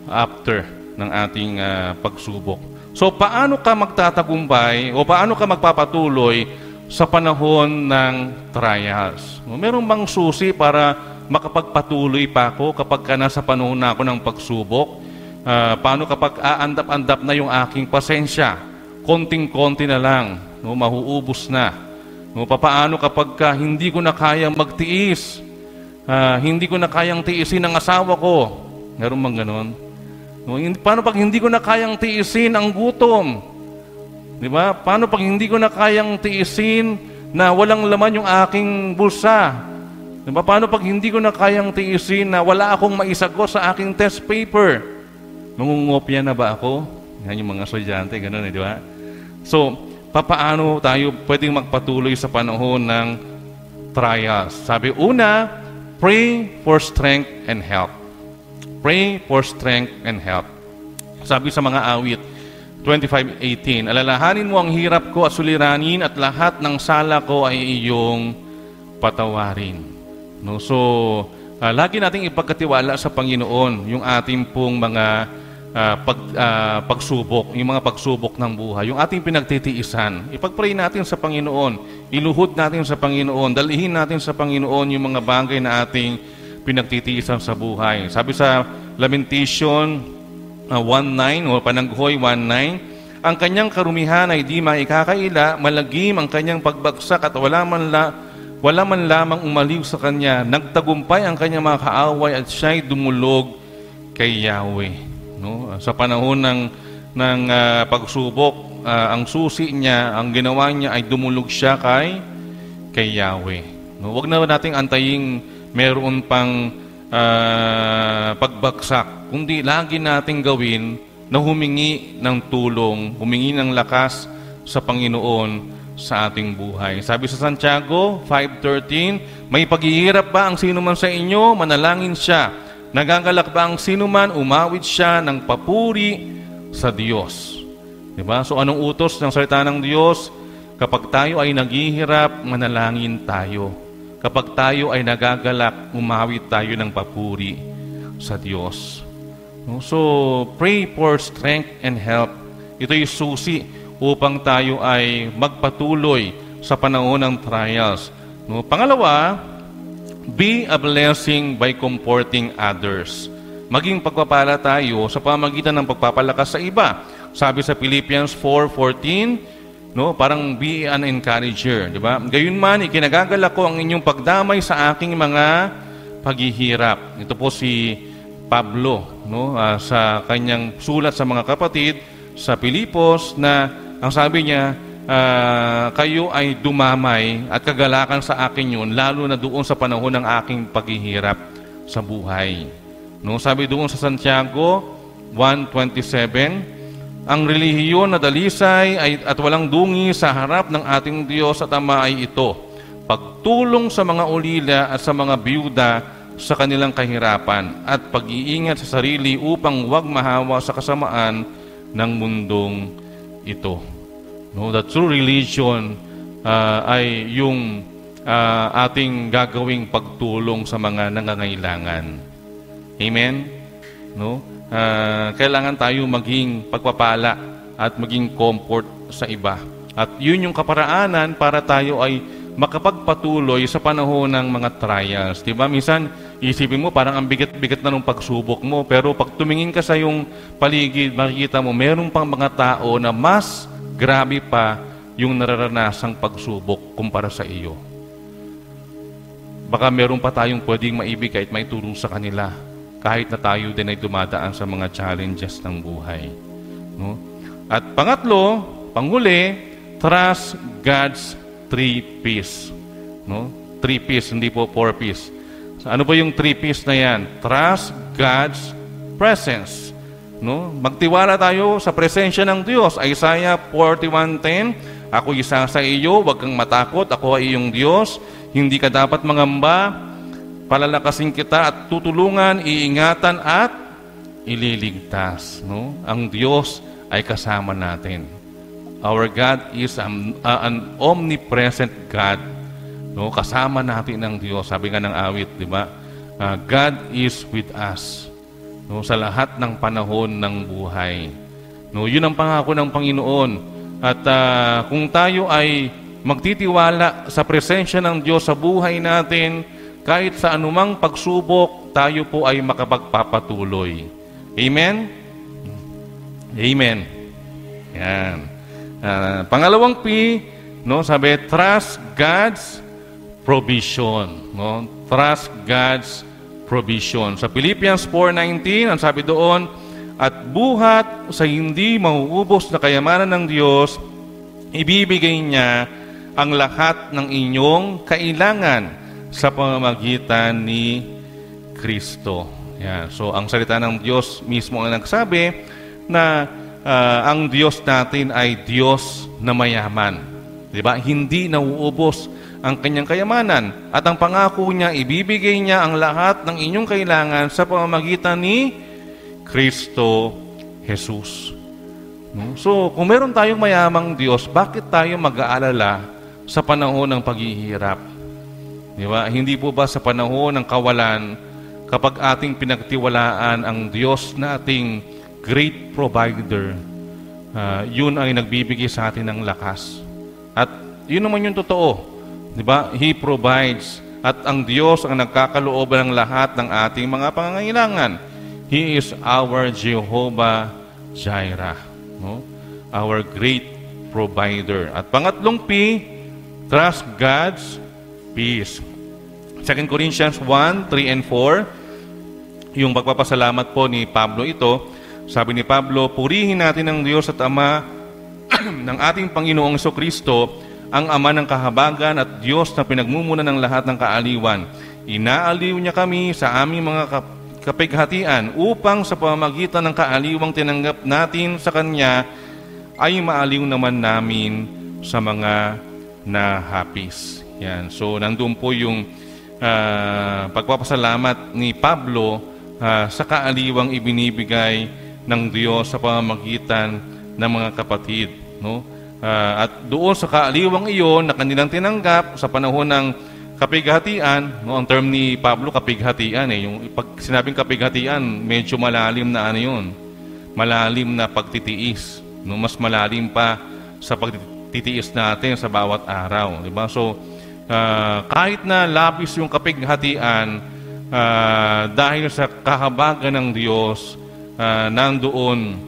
after ng ating pagsubok. So, paano ka magtatagumpay o paano ka magpapatuloy sa panahon ng trials? No? Merong bang susi para makapagpatuloy pa ako kapag nasa panahon na ako ng pagsubok? Paano kapag aandap-andap na yung aking pasensya? Konting-konti na lang, no, mahuubos na. No, paano kapag hindi ko na kayang magtiis? Hindi ko na kayang tiisin ang asawa ko? Meron bang ganon? No, paano pag hindi ko na kayang tiisin ang gutom? Di ba? Paano pag hindi ko na kayang tiisin na walang laman yung aking bulsa? Di ba? Paano pag hindi ko na kayang tiisin na wala akong maisagot sa aking test paper? Nangungopya na ba ako? Yan yung mga estudyante, gano'n di ba? So, paano tayo pwedeng magpatuloy sa panahon ng trials? Sabi, una, pray for strength and help. Pray for strength and help. Sabi sa mga awit, 25:18, alalahanin mo ang hirap ko at suliranin at lahat ng sala ko ay iyong patawarin. No? So, lagi nating ipagkatiwala sa Panginoon yung ating pong mga pagsubok, yung mga pagsubok ng buhay, yung ating pinagtitiisan. Ipag-pray natin sa Panginoon, iluhod natin sa Panginoon, dalhin natin sa Panginoon yung mga bagay na ating pinagtitiisan sa buhay. Sabi sa Lamentation 1:9 o Panaghoy 1:9, ang kanyang karumihan ay di maikakaila, malagim ang kanyang pagbagsak at wala man lamang umaliw sa kanya. Nagtagumpay ang kanyang mga kaaway at siya'y dumulog kay Yahweh. no? Sa panahon ng pagsubok, ang susi niya, ang ginawa niya ay dumulog siya kay Yahweh. No? Huwag na nating antayin meron pang pagbagsak, kundi lagi nating gawin na humingi ng tulong, humingi ng lakas sa Panginoon sa ating buhay. Sabi sa Santiago 5:13, may paghihirap ba ang sino man sa inyo? Manalangin siya. Nagagalak ba ang sino man? Umawit siya ng papuri sa Diyos. Diba? So anong utos ng salita ng Diyos? Kapag tayo ay naghihirap, manalangin tayo. Kapag tayo ay nagagalak, umawit tayo ng papuri sa Diyos. No? So, pray for strength and help. Ito'y susi upang tayo ay magpatuloy sa panahon ng trials. No? Pangalawa, be a blessing by comforting others. Maging pagpapala tayo sa pamagitan ng pagpapalakas sa iba. Sabi sa Philippians 4:14, no, parang be an encourager, di ba? Gayunman, ikinagagalak ko ang inyong pagdamay sa aking mga paghihirap. Ito po si Pablo, no, sa kanyang sulat sa mga kapatid sa Pilipos, na ang sabi niya, kayo ay dumamay at kagalakan sa akin yun, lalo na doon sa panahon ng aking paghihirap sa buhay. No, sabi doon sa Santiago 1:27, ang relihiyon na dalisay at walang dungi sa harap ng ating Diyos at Ama ay ito: pagtulong sa mga ulila at sa mga biyuda sa kanilang kahirapan at pag-iingat sa sarili upang huwag mahawa sa kasamaan ng mundong ito. No, the true religion ay yung ating gagawing pagtulong sa mga nangangailangan. Amen? No? Kailangan tayo maging pagpapala at maging comfort sa iba. At yun yung kaparaanan para tayo ay makapagpatuloy sa panahon ng mga trials. Diba? Minsan, isipin mo parang ang bigat-bigat na ng pagsubok mo, pero pag tumingin ka sa yung paligid, makikita mo meron pang mga tao na mas grabe pa yung nararanasang pagsubok kumpara sa iyo. Baka meron pa tayong pwedeng maibigay at maituro sa kanila, kahit na tayo din ay dumadaan sa mga challenges ng buhay. No? At pangatlo, panghuli, trust God's 3Ps. No? 3Ps, hindi po 4Ps. So, ano po yung 3Ps na yan? Trust God's presence. No? Magtiwala tayo sa presensya ng Diyos. Isaiah 41:10, ako isa sa iyo, huwag kang matakot, ako ay iyong Diyos, hindi ka dapat mangamba, palalakasin kita at tutulungan, iingatan at ililigtas. No? Ang Diyos ay kasama natin. Our God is an omnipresent God. No? Kasama natin ang Diyos. Sabi nga ng awit, di ba? God is with us. No? Sa lahat ng panahon ng buhay. No? Yun ang pangako ng Panginoon. At kung tayo ay magtitiwala sa presensya ng Diyos sa buhay natin, kahit sa anumang pagsubok, tayo po ay makapagpapatuloy. Amen? Amen. Yan. Pangalawang P, no, sabi, trust God's provision. No? Trust God's provision. Sa Philippians 4:19, ang sabi doon, at buhat sa hindi mauubos na kayamanan ng Diyos, ibibigay niya ang lahat ng inyong kailangan sa pamamagitan ni Kristo. Yan. So, ang salita ng Diyos mismo ang nagsabi na ang Diyos natin ay Diyos na mayaman. Diba? Hindi nauubos ang kanyang kayamanan. At ang pangako niya, ibibigay niya ang lahat ng inyong kailangan sa pamamagitan ni Kristo Jesus. So, kung meron tayong mayamang Diyos, bakit tayo mag-aalala sa panahon ng paghihirap? Diba? Hindi po ba sa panahon ng kawalan, kapag ating pinagtiwalaan ang Diyos na ating great provider, yun ay nagbibigay sa atin ng lakas. At yun naman yung totoo. Diba? He provides. At ang Diyos ang nagkakalooban ng lahat ng ating mga pangangailangan. He is our Jehovah Jireh. No? Our great provider. At pangatlong P, trust God's peace. 2 Corinthians 1:3 and 4, yung pagpapasalamat po ni Pablo ito. Sabi ni Pablo, purihin natin ang Diyos at Ama ng ating Panginoong Jesucristo, ang Ama ng kahabagan at Diyos na pinagmumuna ng lahat ng kaaliwan. Inaaliw niya kami sa aming mga kapighatian upang sa pamamagitan ng kaaliwang tinanggap natin sa Kanya ay maaliw naman namin sa mga nahapis. Yan. So, nandun po yung pagpapasalamat ni Pablo sa kaaliwang ibinibigay ng Diyos sa pamamagitan ng mga kapatid. No? At doon sa kaaliwang iyon na kanilang tinanggap sa panahon ng kapighatian, no, ang term ni Pablo, kapighatian. Yung pag sinabing kapighatian, medyo malalim na ano yun. Malalim na pagtitiis. No? Mas malalim pa sa pagtitiis natin sa bawat araw. Diba? So, kahit na labis yung kapighatian, dahil sa kahabagan ng Diyos, nandoon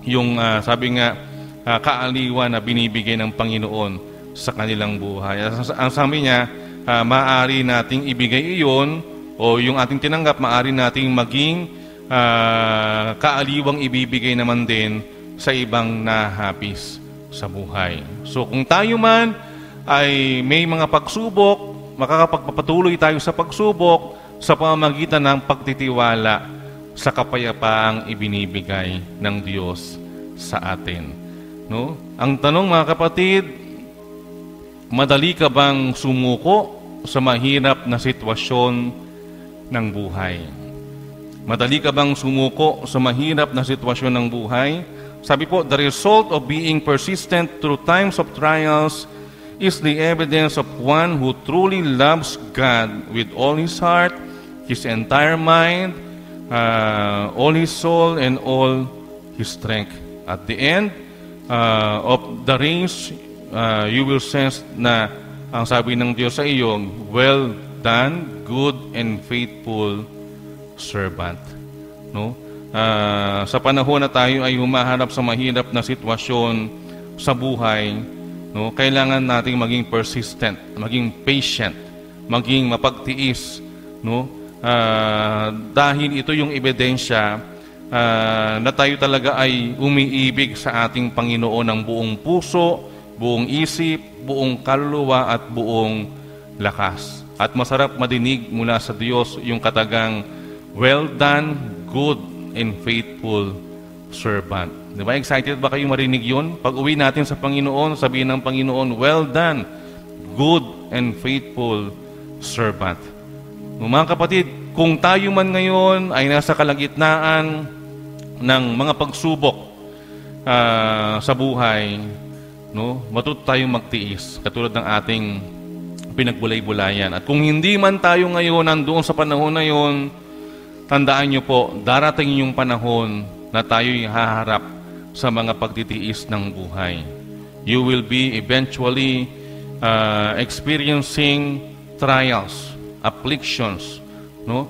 yung sabi nga, kaaliwan na binibigay ng Panginoon sa kanilang buhay. Ang sabi niya, maaari nating ibigay iyon o yung ating tinanggap, maaari nating maging kaaliwang ibibigay naman din sa ibang nahapis sa buhay. So kung tayo man ay may mga pagsubok, makakapagpapatuloy tayo sa pagsubok sa pamamagitan ng pagtitiwala sa kapayapaang ibinibigay ng Diyos sa atin. No? Ang tanong mga kapatid, madali ka bang sumuko sa mahirap na sitwasyon ng buhay? Madali ka bang sumuko sa mahirap na sitwasyon ng buhay? Sabi po, the result of being persistent through times of trials is the evidence of one who truly loves God with all his heart, his entire mind, all his soul, and all his strength. At the end of the race, you will sense na ang sabi ng Diyos sa iyo, well done, good and faithful servant. No? Sa panahon na tayo ay humaharap sa mahirap na sitwasyon sa buhay, no, kailangan nating maging persistent, maging patient, maging mapagtiis, no? Dahil ito yung ebidensya na tayo talaga ay umiibig sa ating Panginoon ng buong puso, buong isip, buong kaluluwa at buong lakas. At masarap madinig mula sa Diyos yung katagang, well done, good and faithful servant. Di ba? Excited ba kayo marinig yun? Pag uwi natin sa Panginoon, sabihin ng Panginoon, well done, good and faithful servant. Mga kapatid, kung tayo man ngayon ay nasa kalagitnaan ng mga pagsubok sa buhay, no, matuto tayong magtiis, katulad ng ating pinagbulay-bulayan. At kung hindi man tayo ngayon nandoon sa panahon na yon, tandaan nyo po, darating yung panahon na tayo'y haharap sa mga pagtitiis ng buhay. You will be eventually experiencing trials, afflictions. No?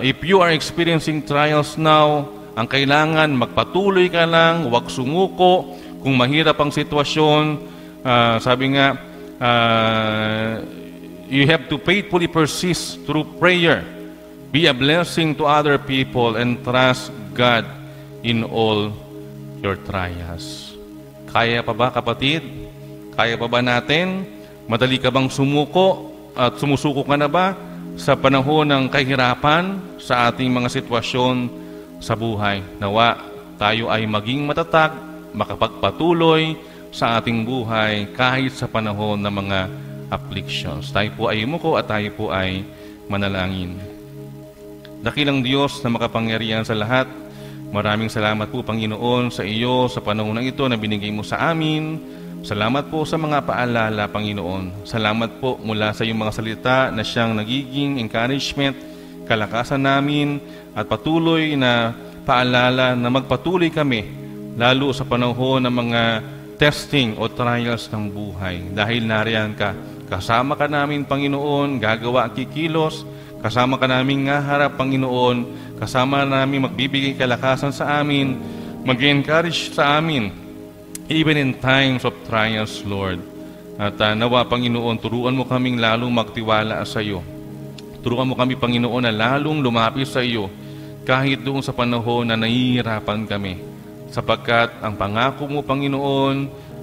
If you are experiencing trials now, ang kailangan magpatuloy ka lang, huwag sumuko. Kung mahirap ang sitwasyon, sabi nga, you have to faithfully persist through prayer. Be a blessing to other people and trust God in all your trials. Kaya pa ba, kapatid? Kaya pa ba natin? Madali ka bang sumuko at sumusuko ka na ba sa panahon ng kahirapan sa ating mga sitwasyon sa buhay? Nawa tayo ay maging matatag, makapagpatuloy sa ating buhay kahit sa panahon ng mga afflictions. Tayo po ay umuko at tayo po ay manalangin. Dakilang Diyos na makapangyarihan sa lahat, maraming salamat po, Panginoon, sa iyo sa panahon ng ito na binigay mo sa amin. Salamat po sa mga paalala, Panginoon. Salamat po mula sa iyong mga salita na siyang nagiging encouragement, kalakasan namin, at patuloy na paalala na magpatuloy kami, lalo sa panahon ng mga testing o trials ng buhay. Dahil nariyan ka, kasama ka namin, Panginoon, gagawa at kikilos, kasama ka namin nga harap, Panginoon, kasama namin magbibigay kalakasan sa amin, mag-encourage sa amin, even in times of trials, Lord. At nawa, Panginoon, turuan mo kaming lalong magtiwala sa iyo. Turuan mo kami, Panginoon, na lalong lumapit sa iyo kahit doon sa panahon na nahihirapan kami. Sapagkat ang pangako mo, Panginoon,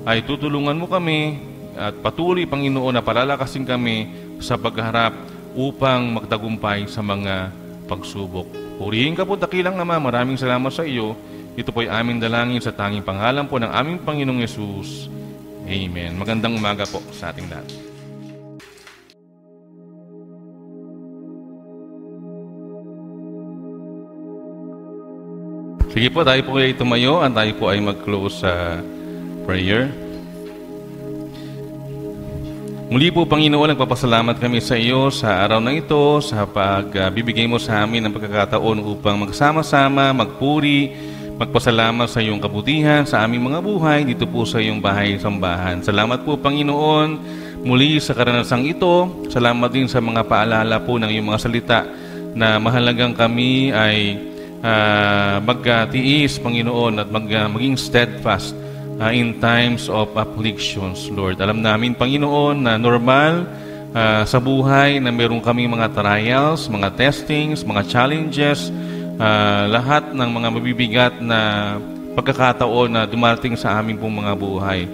ay tutulungan mo kami at patuloy, Panginoon, na palalakasin kami sa pagharap upang magtagumpay sa mga pagsubok. Purihin ka po, dakilang Ama, maraming salamat sa iyo. Ito po ay aming dalangin sa tanging pangalan po ng aming Panginoong Yesus. Amen. Magandang umaga po sa ating lahat. Sige po, tayo po ay tumayo at tayo po ay mag-close sa prayer. Muli po, Panginoon, nagpapasalamat kami sa iyo sa araw na ito, sa pagbibigay mo sa amin ng pagkakataon upang magsama-sama, magpuri, magpasalamat sa iyong kabutihan sa aming mga buhay dito po sa iyong bahay-sambahan. Salamat po, Panginoon, muli sa karanasang ito. Salamat din sa mga paalala po ng iyong mga salita na mahalagang kami ay magtiis, Panginoon, at maging steadfast in times of afflictions, Lord. Alam namin, Panginoon, na normal sa buhay na meron kami mga trials, mga testings, mga challenges, lahat ng mga mabibigat na pagkakataon na dumarating sa aming pong mga buhay.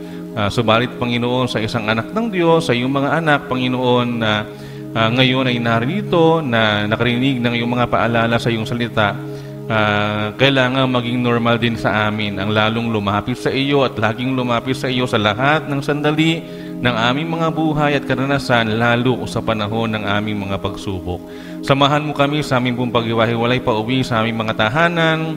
Subalit, Panginoon, sa isang anak ng Diyos, sa iyong mga anak, Panginoon, na ngayon ay narito, na nakarinig ng iyong mga paalala sa iyong salita, kailangan maging normal din sa amin ang lalong lumapit sa iyo at laging lumapit sa iyo sa lahat ng sandali ng aming mga buhay at karanasan, lalo sa panahon ng aming mga pagsubok. Samahan mo kami sa aming pong paghiwa-hiwalay pa uwi sa aming mga tahanan.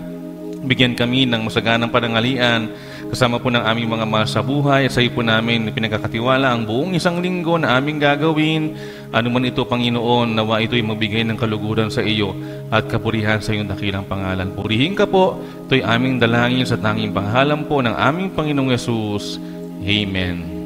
Bigyan kami ng masaganang panangalian kasama po ng aming mga mahal sa buhay at sa iyo po namin pinagkakatiwala ang buong isang linggo na aming gagawin. Ano man ito, Panginoon, nawa ito'y magbigay ng kaluguran sa iyo at kapurihan sa iyong dakilang pangalan. Purihin ka po, ito'y aming dalangin sa tanging pangalan po ng aming Panginoong Yesus. Amen.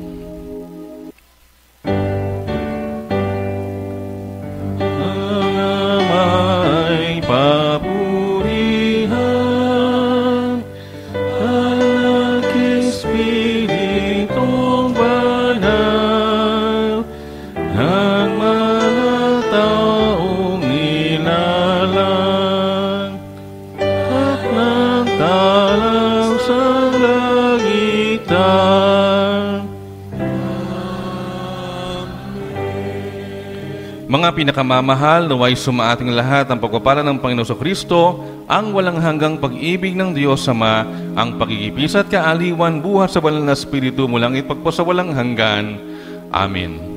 Mga pinakamamahal, naway sumaating lahat ang pagpapala ng Panginoon sa Kristo, ang walang hanggang pag-ibig ng Diyos Ama, ang pagkikipis at kaaliwan, buhat sa banal na Espiritu mulang ipagpasawalang hanggan. Amen.